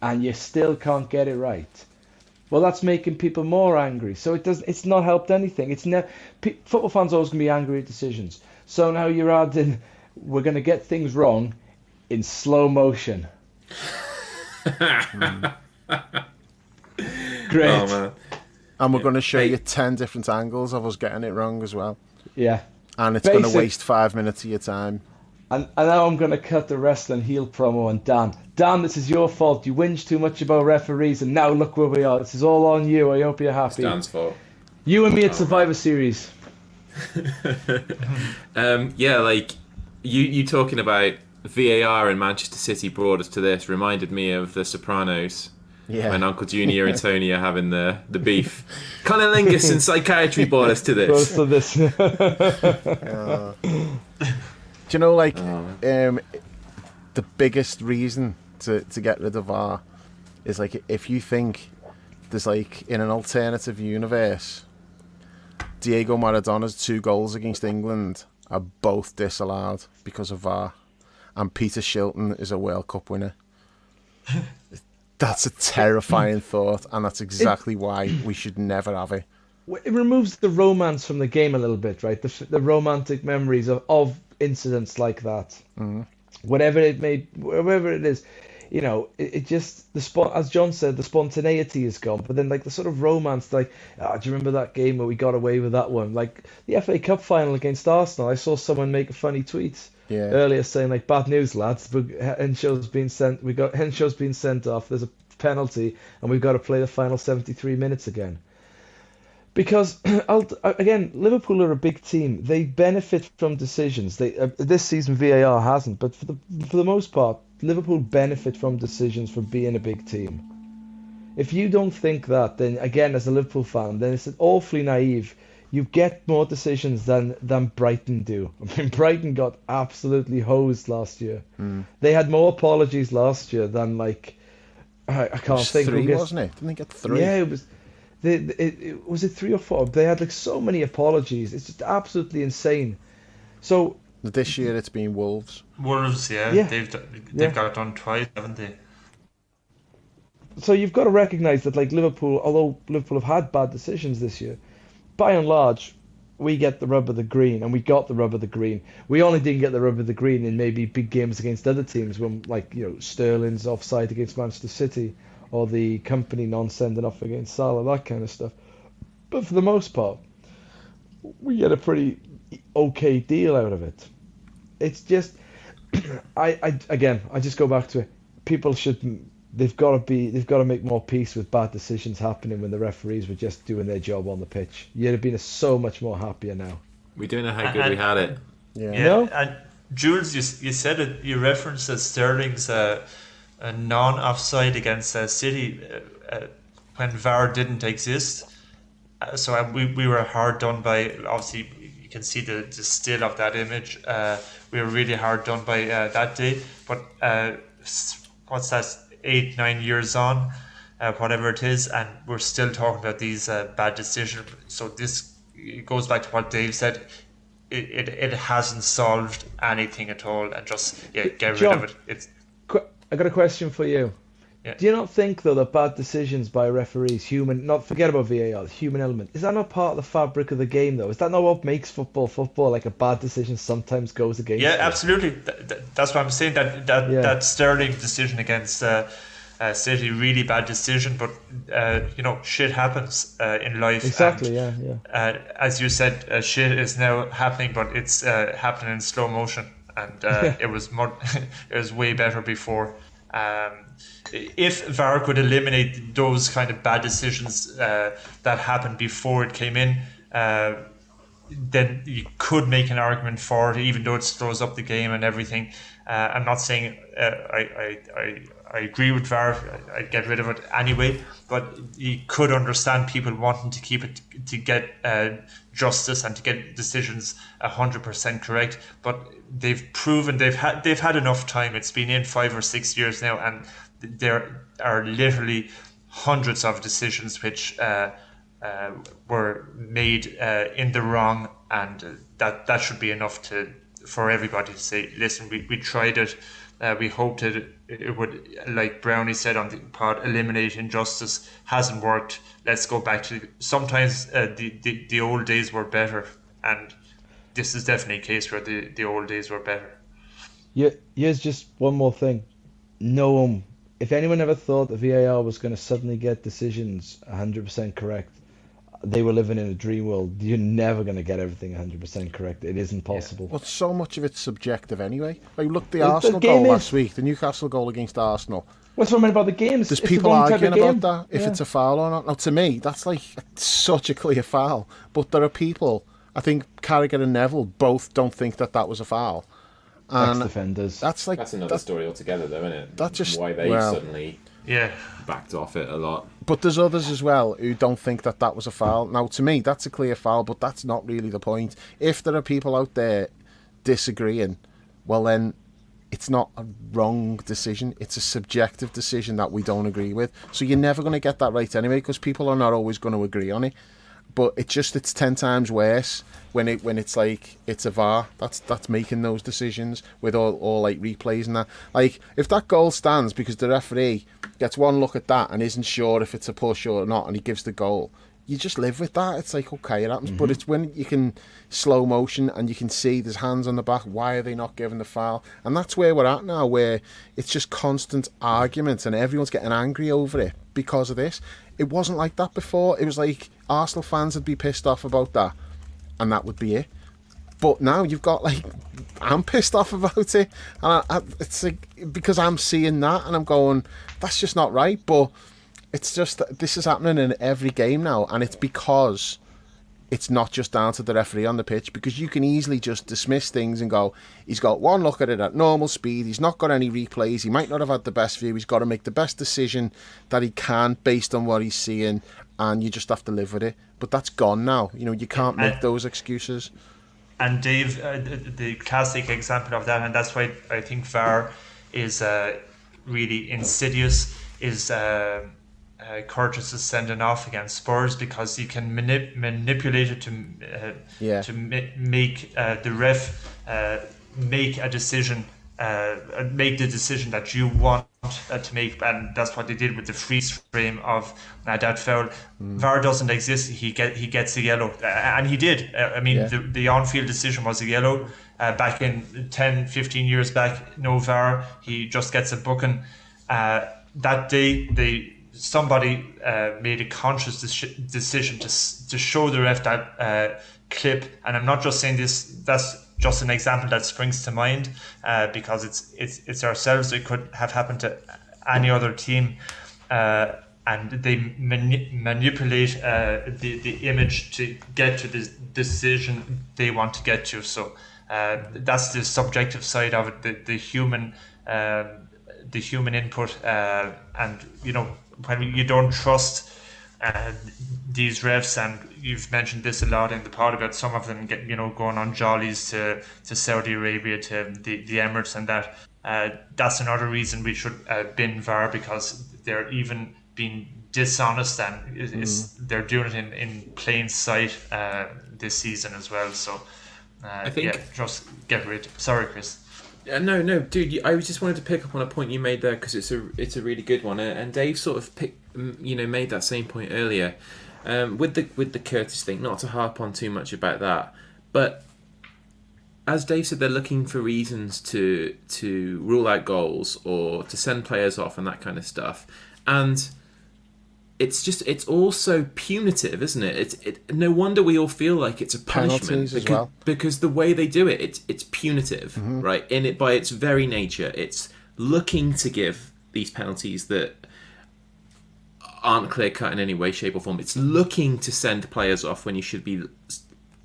and you still can't get it right, well, that's making people more angry. So it's not helped anything. Football fans are always going to be angry at decisions. So now you're adding, we're going to get things wrong in slow motion. Great. Oh, man. And we're going to show you 10 different angles of us getting it wrong as well. Yeah. And it's going to waste 5 minutes of your time. And now I'm going to cut the wrestling heel promo on Dan. Dan, this is your fault. You whinge too much about referees, and now look where we are. This is all on you. I hope you're happy. It's Dan's fault. You and me at Survivor Series. Yeah, like you talking about VAR and Manchester City brought us to this. Reminded me of The Sopranos. Yeah. When Uncle Junior and Tony are having the beef. Cunnilingus and psychiatry brought us to this. Do you know, like, the biggest reason to get rid of VAR is, like, if you think there's, like, in an alternative universe, Diego Maradona's 2 goals against England are both disallowed because of VAR, and Peter Shilton is a World Cup winner. That's a terrifying thought, and that's exactly why we should never have it. It removes the romance from the game a little bit, right? The romantic memories of incidents like that. Mm-hmm. Whatever it is, it just, as John said, the spontaneity is gone. But then, like, the sort of romance, like, do you remember that game where we got away with that one? Like the FA Cup final against Arsenal. I saw someone make a funny tweet earlier saying, like, bad news, lads. Henshaw's been sent off. There's a penalty, and we've got to play the final 73 minutes again. Because, again, Liverpool are a big team. They benefit from decisions. This season VAR hasn't, but for the most part, Liverpool benefit from decisions for being a big team. If you don't think that, then again, as a Liverpool fan, then it's awfully naive. You get more decisions than Brighton do. I mean, Brighton got absolutely hosed last year. They had more apologies last year than, like, I can't think. 3, wasn't it? Didn't they get 3? Yeah, it was. Was it 3 or 4? They had like so many apologies. It's just absolutely insane. So this year it's been Wolves. Wolves, yeah. They've got it done twice, haven't they? So you've got to recognise that, like, Liverpool, although Liverpool have had bad decisions this year, by and large, we get the rub of the green, and we got the rub of the green. We only didn't get the rub of the green in maybe big games against other teams, when, like, Sterling's offside against Manchester City, or the company non-sending off against Salah, that kind of stuff. But for the most part, we get a pretty okay deal out of it. It's just, I just go back to it. People they've got to make more peace with bad decisions happening when the referees were just doing their job on the pitch. You'd have been so much more happier now. We don't know how good we had it. Yeah. And Jules, you said it. You referenced that Sterling's a non-offside against City when VAR didn't exist. we were hard done by. Obviously, you can see the still of that image. We were really hard done by that day. But what's that? 8 9 years on, whatever it is, and we're still talking about these bad decisions. So this it goes back to what Dave said. It hasn't solved anything at all, and just get rid John, of it. It's I got a question for you. yeah. Do you not think though that bad decisions by referees, human, not forget about VAR, the human element, is that not part of the fabric of the game though? Is that not what makes football football? Like a bad decision sometimes goes against Yeah, you. absolutely. That's what I'm saying. Yeah. That Sterling decision against City, really bad decision. But shit happens in life. Exactly. And, Yeah. Yeah. as you said, shit is now happening, but it's happening in slow motion, and it was it was way better before. If VAR could eliminate those kind of bad decisions that happened before it came in, then you could make an argument for it, even though it slows up the game and everything. I'm not saying I agree with VAR. I'd get rid of it anyway, but you could understand people wanting to keep it to get justice and to get decisions 100% correct. But they've proven they've had enough time. It's been in 5 or 6 years now, and there are literally hundreds of decisions which were made in the wrong, and that should be enough for everybody to say, listen, we tried it. We hoped it would, like Brownie said on the pod, eliminate injustice. Hasn't worked. Let's go back to sometimes the old days were better, and this is definitely a case where the old days were better. Yeah. Here's just one more thing. No one, if anyone ever thought that VAR was going to suddenly get decisions 100% correct, they were living in a dream world. You're never going to get everything 100% correct. It isn't possible. Well, so much of it's subjective anyway. Like, look, the The Arsenal game goal is- last week, the Newcastle goal against Arsenal. What's what I mean about the games? There's It's people the wrong type of arguing game. about that, if Yeah. it's a foul or not. Now, to me, that's like such a clear foul. But there are people, I think Carragher and Neville both don't think that was a foul. And Ex-defenders. that's like, That's another story altogether, though, isn't it? that just- why they well- suddenly Yeah. backed off it a lot. but there's others as well who don't think that was a foul. Now, to me, that's a clear foul, but that's not really the point. If there are people out there disagreeing, well then, it's not a wrong decision. It's a subjective decision that we don't agree with. So you're never going to get that right anyway, because people are not always going to agree on it. But it's 10 times worse when it's like it's a VAR that's making those decisions with all like replays and that. Like, if that goal stands because the referee gets one look at that and isn't sure if it's a push or not, and he gives the goal, you just live with that. It's like, okay, it happens. But it's when you can slow motion and you can see there's hands on the back. Why are they not giving the foul? And that's where we're at now, where it's just constant arguments and everyone's getting angry over it because of this. It wasn't like that before. It was like Arsenal fans would be pissed off about that, and that would be it. But now you've got, like, I'm pissed off about it, and it's like, because I'm seeing that and I'm going, that's just not right. But it's just that this is happening in every game now, and it's because it's not just down to the referee on the pitch, because you can easily just dismiss things and go, he's got one look at it at normal speed, he's not got any replays, he might not have had the best view, he's got to make the best decision that he can based on what he's seeing, and you just have to live with it. But that's gone now. You know, you can't make those excuses. And Dave, the classic example of that, and that's why I think VAR is really insidious, is Curtis's sending off against Spurs, because you can manipulate it to make the ref make a decision, make the decision that you want to make, and that's what they did with the freeze frame of that foul. VAR doesn't exist. He gets a yellow, and he did. I mean, the on-field decision was a yellow. Back in 10, 15 years back, no VAR. He just gets a booking. That day, somebody made a conscious decision to show the ref that clip, and I'm not just saying this. That's just an example that springs to mind, because it's ourselves. It could have happened to any other team, and they manipulate the image to get to the decision they want to get to. So that's the subjective side of it, the human input, and when you don't trust uh, these refs, and you've mentioned this a lot in the pod about some of them going on jollies to Saudi Arabia, to the Emirates, and that. That's another reason we should bin VAR, because they're even being dishonest, and they're doing it in plain sight this season as well. So I think just get rid. Sorry, Chris. No, dude. I just wanted to pick up on a point you made there, because it's a really good one, and Dave sort of made that same point earlier, with the Curtis thing. Not to harp on too much about that, but as Dave said, they're looking for reasons to rule out goals or to send players off and that kind of stuff, and it's also punitive, isn't it? No wonder we all feel like it's a punishment, because the way they do it's punitive, right? By its very nature, it's looking to give these penalties that aren't clear cut in any way, shape, or form. It's looking to send players off when you should be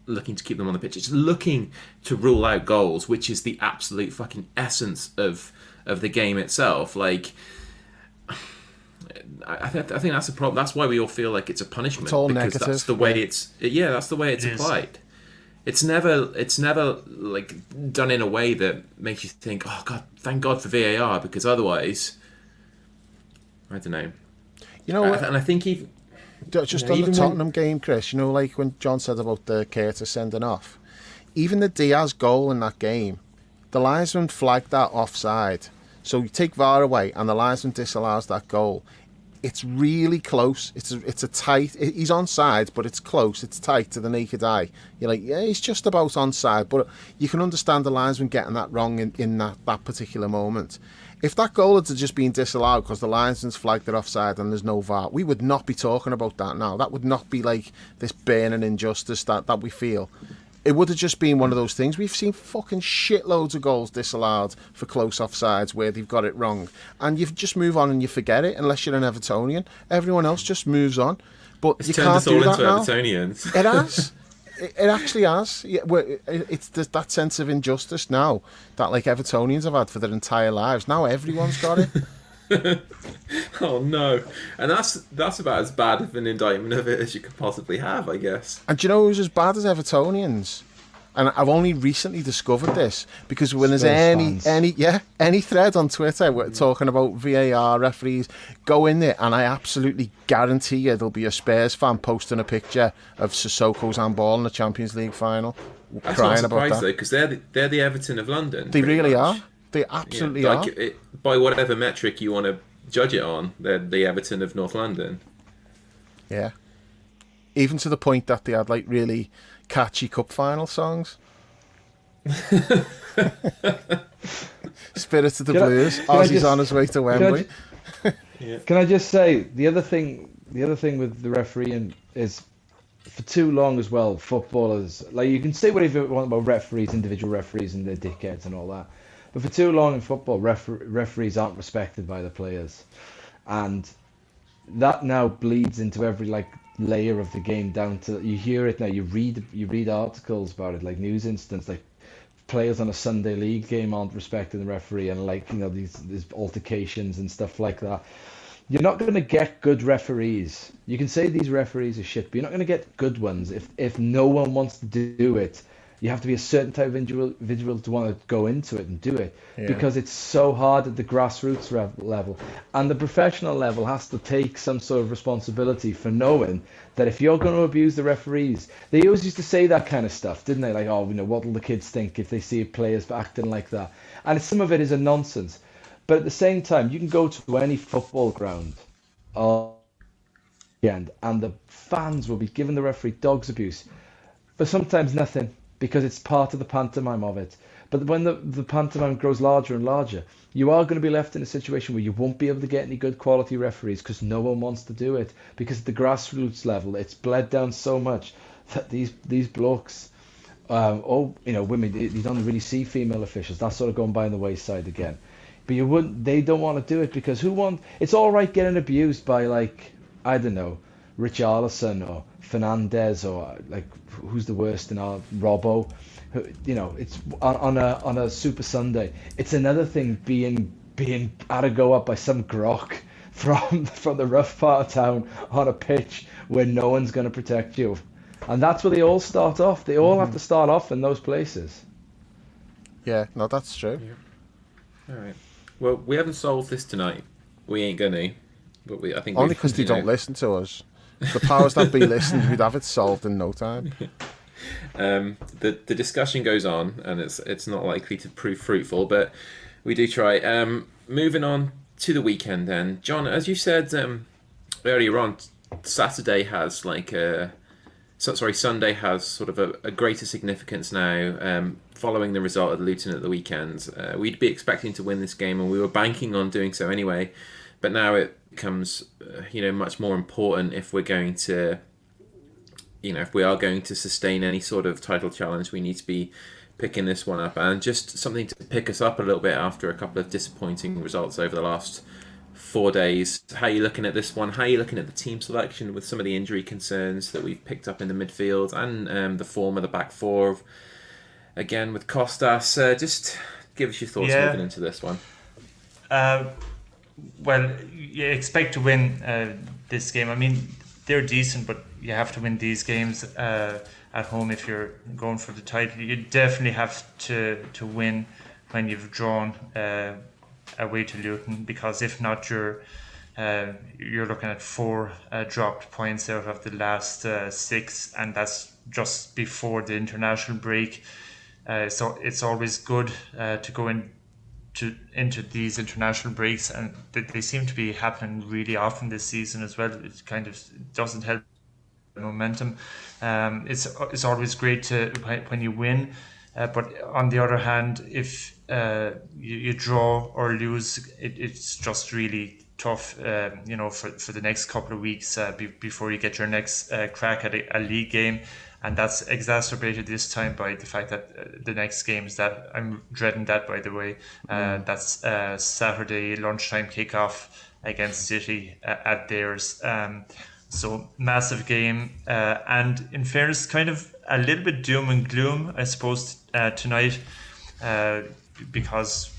looking to keep them on the pitch. It's looking to rule out goals, which is the absolute fucking essence of the game itself. Like, I think that's a problem. That's why we all feel like it's a punishment. It's all because negative. that's the way that's the way it's applied. It's never like done in a way that makes you think, oh God, thank God for VAR, because otherwise, I don't know. You know what? And I think even just on the Tottenham game, Chris, like when John said about the Curtis sending off, even the Diaz goal in that game, the linesman flagged that offside. So you take VAR away and the linesman disallows that goal. It's really close. It's a tight. He's onside, but it's close. It's tight to the naked eye. You're like, yeah, he's just about onside, but you can understand the linesman getting that wrong in that particular moment. If that goal had just been disallowed because the linesman's flagged it offside and there's no VAR, we would not be talking about that now. That would not be like this burning injustice that we feel. It would have just been one of those things. We've seen fucking shitloads of goals disallowed for close offsides where they've got it wrong. And you just move on and you forget it, unless you're an Evertonian. Everyone else just moves on. But you can't do that now. Evertonians. It has. It actually has. Yeah, it's that sense of injustice now that like Evertonians have had for their entire lives. Now everyone's got it. Oh no! And that's about as bad of an indictment of it as you could possibly have, I guess. And do you know who's as bad as Evertonians? And I've only recently discovered this, because when there's any thread on Twitter talking about VAR referees, go in there and I absolutely guarantee you there'll be a Spurs fan posting a picture of Sissoko's handball in the Champions League final, That's crying not about that. though, because they're the Everton of London. They really much. are. They absolutely are. By whatever metric you want to judge it on, they're the Everton of North London. Yeah. Even to the point that they had like really catchy cup final songs. Spirits of the Blues. Ozzy's on his way to Wembley. Can I just say the other thing with the refereeing is, for too long as well, footballers, like, you can say whatever you want about referees, individual referees and their dickheads and all that, but for too long in football, referees aren't respected by the players, and that now bleeds into every layer of the game, down to, you hear it now, you read articles about it, like news incidents, like players on a Sunday league game aren't respecting the referee, and these altercations and stuff like that. You're not going to get good referees. You can say these referees are shit, but you're not going to get good ones if no one wants to do it. You have to be a certain type of individual to want to go into it and do it, because it's so hard at the grassroots level. And the professional level has to take some sort of responsibility for knowing that if you're going to abuse the referees, they always used to say that kind of stuff, didn't they? Like, oh, what will the kids think if they see players acting like that? And some of it is a nonsense. But at the same time, you can go to any football ground and the fans will be giving the referee dog's abuse, but sometimes nothing, because it's part of the pantomime of it. But when the pantomime grows larger and larger, you are going to be left in a situation where you won't be able to get any good quality referees, because no one wants to do it. Because at the grassroots level, it's bled down so much that these blokes, women, you don't really see female officials. That's sort of going by on the wayside again. But they don't want to do it, because it's all right getting abused by, like, I don't know, Richarlison or Fernandez, or like, who's the worst in our Robbo, it's on a Super Sunday. It's another thing being had to go up by some grok from the rough part of town on a pitch where no one's going to protect you. And that's where they all start off. They all have to start off in those places. Yeah, no, that's true. All right. Well, we haven't solved this tonight. We ain't gonna. But I think Only because they don't listen to us. The powers that be listened, we'd have it solved in no time. The discussion goes on, and it's not likely to prove fruitful, but we do try. Moving on to the weekend, then, John, as you said earlier on, Sunday has sort of a greater significance now. Following the result of Luton at the weekend, we'd be expecting to win this game, and we were banking on doing so anyway. But now it becomes, much more important if we're going to. If we are going to sustain any sort of title challenge, we need to be picking this one up, and just something to pick us up a little bit after a couple of disappointing results over the last 4 days. How are you looking at this one? How are you looking at the team selection with some of the injury concerns that we've picked up in the midfield and the form of the back four? Again, with Costas, just give us your thoughts moving into this one. Well, you expect to win this game. I mean, they're decent, but you have to win these games at home if you're going for the title. You definitely have to win when you've drawn away to Luton, because if not, you're looking at 4 dropped points out of the last 6, and that's just before the international break. So it's always good to go into these international breaks, and they seem to be happening really often this season as well. It kind of doesn't help momentum. It's always great to when you win, but on the other hand, if you draw or lose, it's just really tough, for the next couple of weeks before you get your next crack at a league game. And that's exacerbated this time by the fact that the next game is that, I'm dreading that, by the way, that's Saturday lunchtime kickoff against City at theirs. So massive game, and in fairness, kind of a little bit doom and gloom, I suppose, tonight, because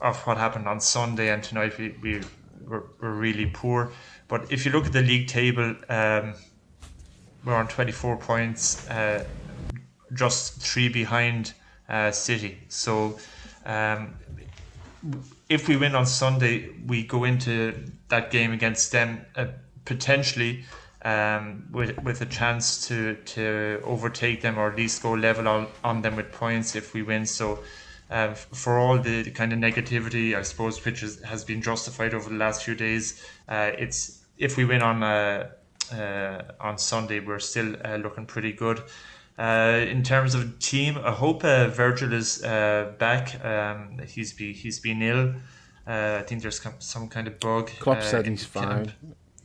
of what happened on Sunday, and tonight we were really poor. But if you look at the league table, we're on 24 points, just 3 behind City. So if we win on Sunday, we go into that game against them potentially with a chance to overtake them, or at least go level on them with points if we win. So for all the kind of negativity, I suppose, which has been justified over the last few days, it's if we win on Sunday, we're still looking pretty good. In terms of team, I hope Virgil is back. He's been ill. I think there's some kind of bug. Klopp said he's fine.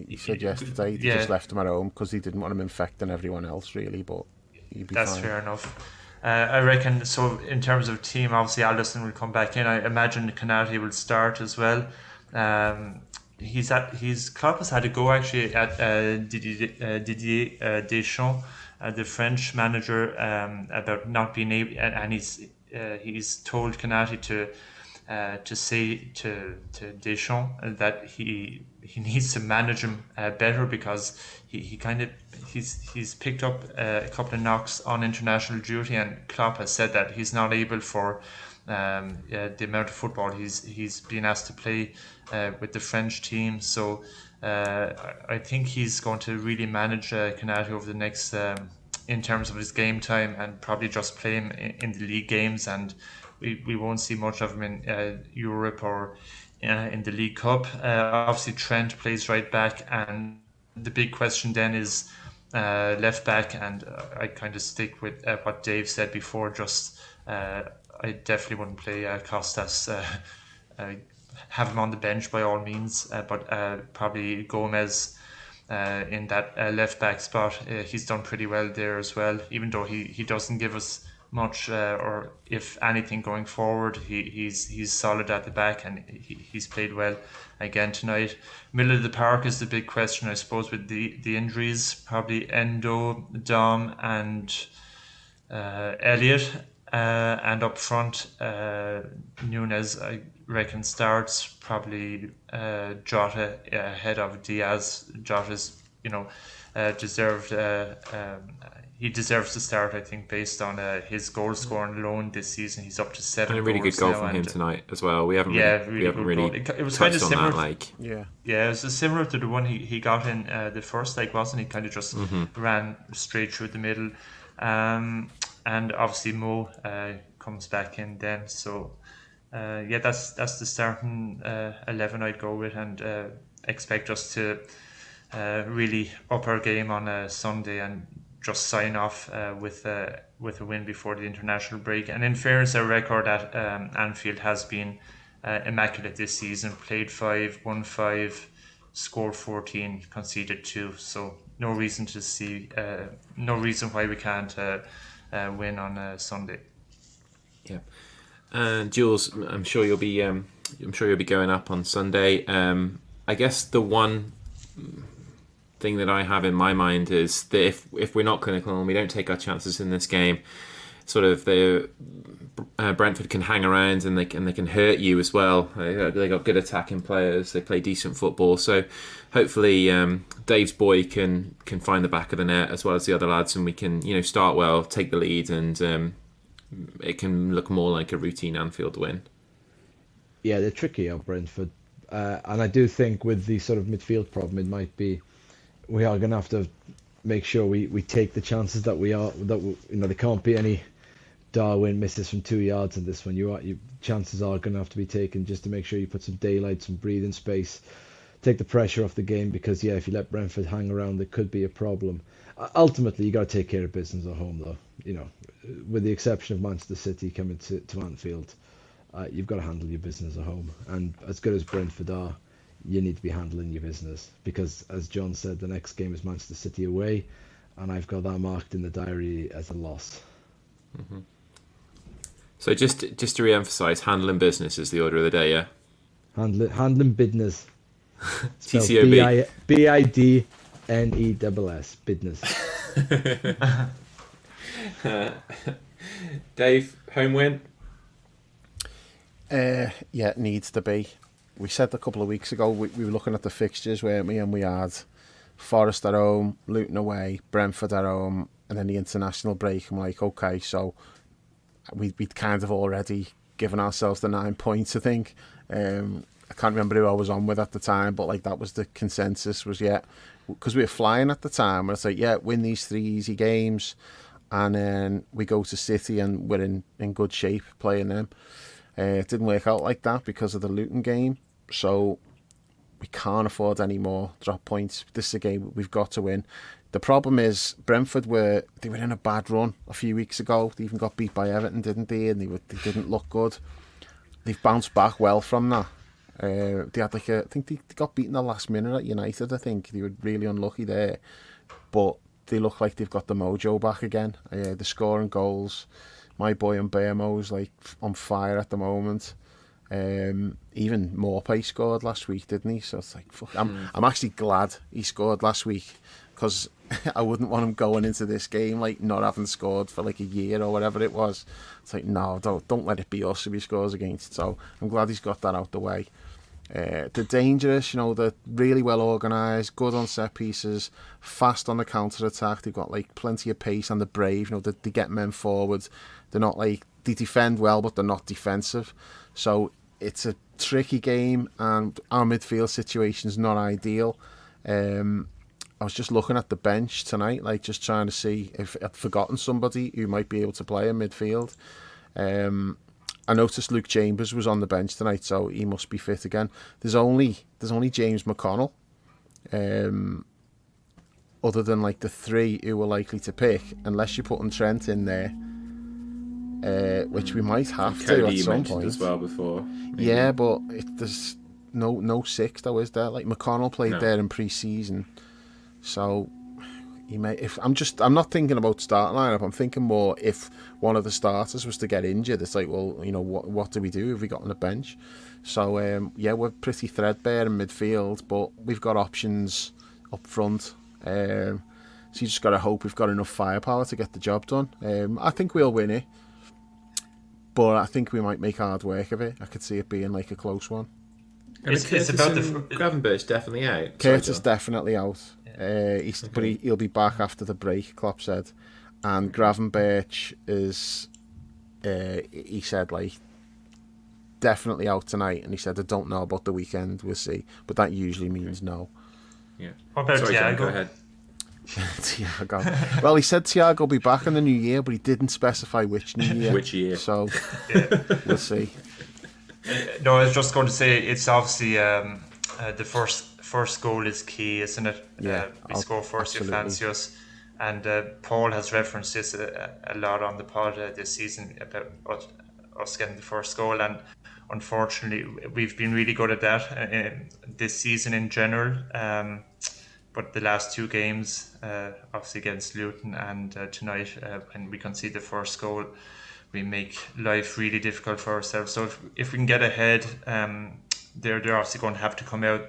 He said yesterday he just left him at home because he didn't want him infecting everyone else, really, but he'd be That's fine. fair enough. I reckon, so in terms of team, obviously Alderson will come back in. I imagine Konate will start as well. Klopp has had a go actually at Didier Deschamps, the French manager, about not being able, and he's told Konate to say to Deschamps that he needs to manage him better, because he's picked up a couple of knocks on international duty, and Klopp has said that he's not able for the amount of football he's been asked to play with the French team. So I think he's going to really manage Konate over the next in terms of his game time, and probably just play him in the league games, and we won't see much of him in Europe or in the League Cup. Obviously Trent plays right back, and the big question then is left back, and I kind of stick with what Dave said before. Just I definitely wouldn't play Costas. Have him on the bench by all means, but probably Gomez in that left back spot. He's done pretty well there as well, even though he doesn't give us much, or if anything going forward. He's solid at the back, and he's played well again tonight. Middle of the park is the big question, I suppose, with the injuries. Probably Endo, Dom, and Elliot, and up front Nunes. reckon starts probably Jota ahead of Diaz. Jota's, deserved. He deserves to start, I think, based on his goal scoring alone this season. He's up to And 7 a really good goals goal now, from him and tonight as well. We haven't yeah, we haven't good goal. really It was kind touched of on similar. that. Like, Yeah. Yeah, it was similar to the one he got in the first leg, wasn't he? Kind of just ran straight through the middle. And obviously Mo comes back in then. So that's the starting 11 I'd go with, and expect us to really up our game on a Sunday and just sign off with a win before the international break. And in fairness, our record at Anfield has been immaculate this season. Played 5, won 5, scored 14, conceded 2. So no reason to see, no reason why we can't win on a Sunday. yeah. And Jules, I'm sure you'll be going up on Sunday. I guess the one thing that I have in my mind is that if we're not clinical and we don't take our chances in this game, sort of Brentford can hang around and they can hurt you as well. They got good attacking players. They play decent football. So hopefully Dave's boy can find the back of the net as well as the other lads, and we can start well, take the lead, and it can look more like a routine Anfield win. Yeah, they're tricky out Brentford, and I do think with the sort of midfield problem, it might be we are going to have to make sure we take the chances that there can't be any Darwin misses from 2 yards in this one. Your chances are going to have to be taken just to make sure you put some daylight, some breathing space, take the pressure off the game, because if you let Brentford hang around, it could be a problem. Ultimately, you got to take care of business at home, though. With the exception of Manchester City coming to Anfield, you've got to handle your business at home. And as good as Brentford are, you need to be handling your business, because, as John said, the next game is Manchester City away, and I've got that marked in the diary as a loss. Mm-hmm. So just to re-emphasise, handling business is the order of the day, yeah? Handling business. TCOB. BIDNESS. Business. Dave, home win? Yeah, it needs to be. We said a couple of weeks ago, we were looking at the fixtures, weren't we? And we had Forest at home, Luton away, Brentford at home, and then the international break. I'm like, okay, so we'd kind of already given ourselves the 9 points, I think. I can't remember who I was on with at the time, but like that was the consensus, was because we were flying at the time, and it's like, win these 3 easy games, and then we go to City and we're in good shape playing them. It didn't work out like that because of the Luton game, so we can't afford any more drop points. This is a game we've got to win. The problem is Brentford were in a bad run a few weeks ago. They even got beat by Everton, didn't they? And they didn't look good. They've bounced back well from that. They had I think they got beaten the last minute at United. I think they were really unlucky there, but they look like they've got the mojo back again. They're scoring goals. My boy Mbeumo's like on fire at the moment. Even Morpay scored last week, didn't he? So it's like, fuck. I'm actually glad he scored last week, because I wouldn't want him going into this game like not having scored for like a year or whatever it was. It's like, no, don't let it be us who he scores against. So I'm glad he's got that out the way. They're dangerous, they're really well organised, good on set pieces, fast on the counter attack. They've got like plenty of pace and they're brave. They get men forward. They're not like, they defend well, but they're not defensive. So it's a tricky game, and our midfield situation's not ideal. I was just looking at the bench tonight, like just trying to see if I'd forgotten somebody who might be able to play in midfield. I noticed Luke Chambers was on the bench tonight, so he must be fit again. There's only James McConnell, other than like the 3 who we're likely to pick, unless you're putting Trent in there, which we might have to at some point as well before. Maybe. Yeah, but there's no 6 though, is there? Like McConnell played there in pre-season, so he may. I'm not thinking about starting lineup. I'm thinking more if one of the starters was to get injured. It's like, well, what do we do? Have we got on the bench? So we're pretty threadbare in midfield, but we've got options up front. So you just got to hope we've got enough firepower to get the job done. I think we'll win it. but I think we might make hard work of it. I could see it being like a close one. And It's about the Gravenberch definitely out. Curtis Sorry, definitely out. But he'll be back after the break, Klopp said. And Gravenberch is, he said, like, definitely out tonight. And he said, I don't know about the weekend, we'll see. But that usually means no. Yeah. What about Sorry, John, Thiago? go ahead. Thiago. Well, he said Thiago will be back in the new year, but he didn't specify which new year. Which year. So we'll see. No, I was just going to say it's obviously the first goal is key, isn't it? Yeah, we score first, you absolutely. fancy us. And Paul has referenced this a lot on the pod this season about us getting the first goal, and unfortunately we've been really good at that this season in general. But the last two games, obviously against Luton and tonight, when we concede the first goal, we make life really difficult for ourselves. So if we can get ahead, they're obviously going to have to come out,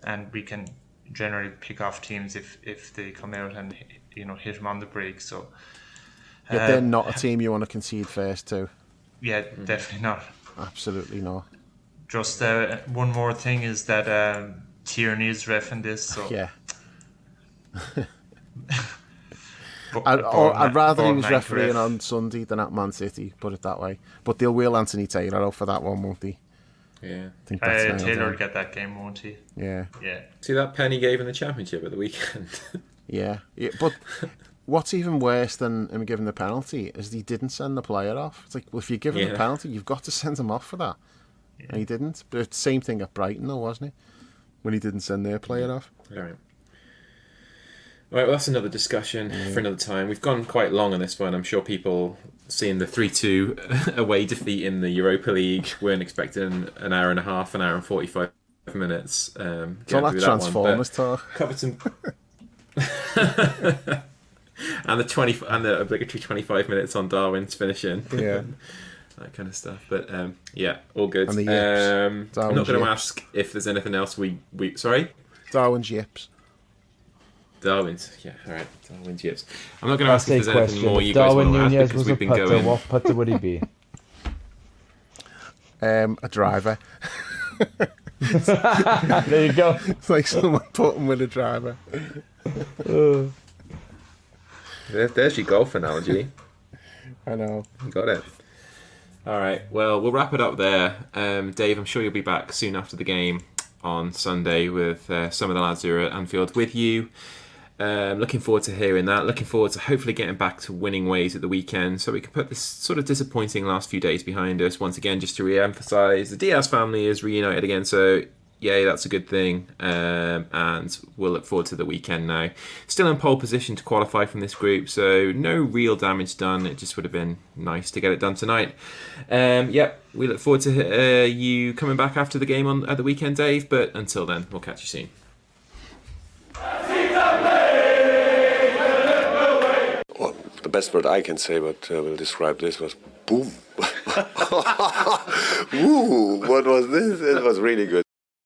and we can generally pick off teams if they come out and hit them on the break. So Yeah, they're not a team you want to concede first to. yeah, definitely not. Absolutely not. Just one more thing is that Tierney is reffing this. So Yeah. But- I'd rather he Bournemouth was ref. refereeing on Sunday than at Man City, put it that way. But they'll wheel Anthony Taylor out for that one, won't they? Yeah. I think that's nailed Taylor on. will get that game, won't he? Yeah. Yeah. See that pen he gave in the championship at the weekend? Yeah. But what's even worse than him giving the penalty is he didn't send the player off. It's like, well, if you're giving the penalty, you've got to send him off for that. Yeah. And he didn't. But it's the same thing at Brighton, though, wasn't it? When he didn't send their player off. All right. Well, that's another discussion for another time. We've gone quite long on this one. I'm sure people seeing the 3-2 away defeat in the Europa League weren't expecting an hour and a half, an hour and 45 minutes. It's all that Transformers talk. Covered some... and the obligatory 25 minutes on Darwin's finishing. Yeah. That kind of stuff. But yeah, all good. And the yips. I'm not going to yips. ask if there's anything else we... Sorry? Darwin's yips. Darwin's, yeah, all right. Darwin's yips. I'm not going to ask if there's anything more you Darwin guys want to Nunez ask because was a we've been putter. going. What putter would he be? A driver. There you go. It's like someone put him with a driver. There's your golf analogy. I know. You got it. All right. Well, we'll wrap it up there. Dave, I'm sure you'll be back soon after the game on Sunday with some of the lads who are at Anfield with you. Looking forward to hearing that. Looking forward to hopefully getting back to winning ways at the weekend so we can put this sort of disappointing last few days behind us. Once again, just to re-emphasise, the Diaz family is reunited again, so yay, that's a good thing. And we'll look forward to the weekend now. Still in pole position to qualify from this group, so no real damage done. It just would have been nice to get it done tonight. Yep, we look forward to you coming back after the game at the weekend, Dave. But until then, we'll catch you soon. Well, the best word I can say, but will describe this was boom. Woo! What was this? It was really good.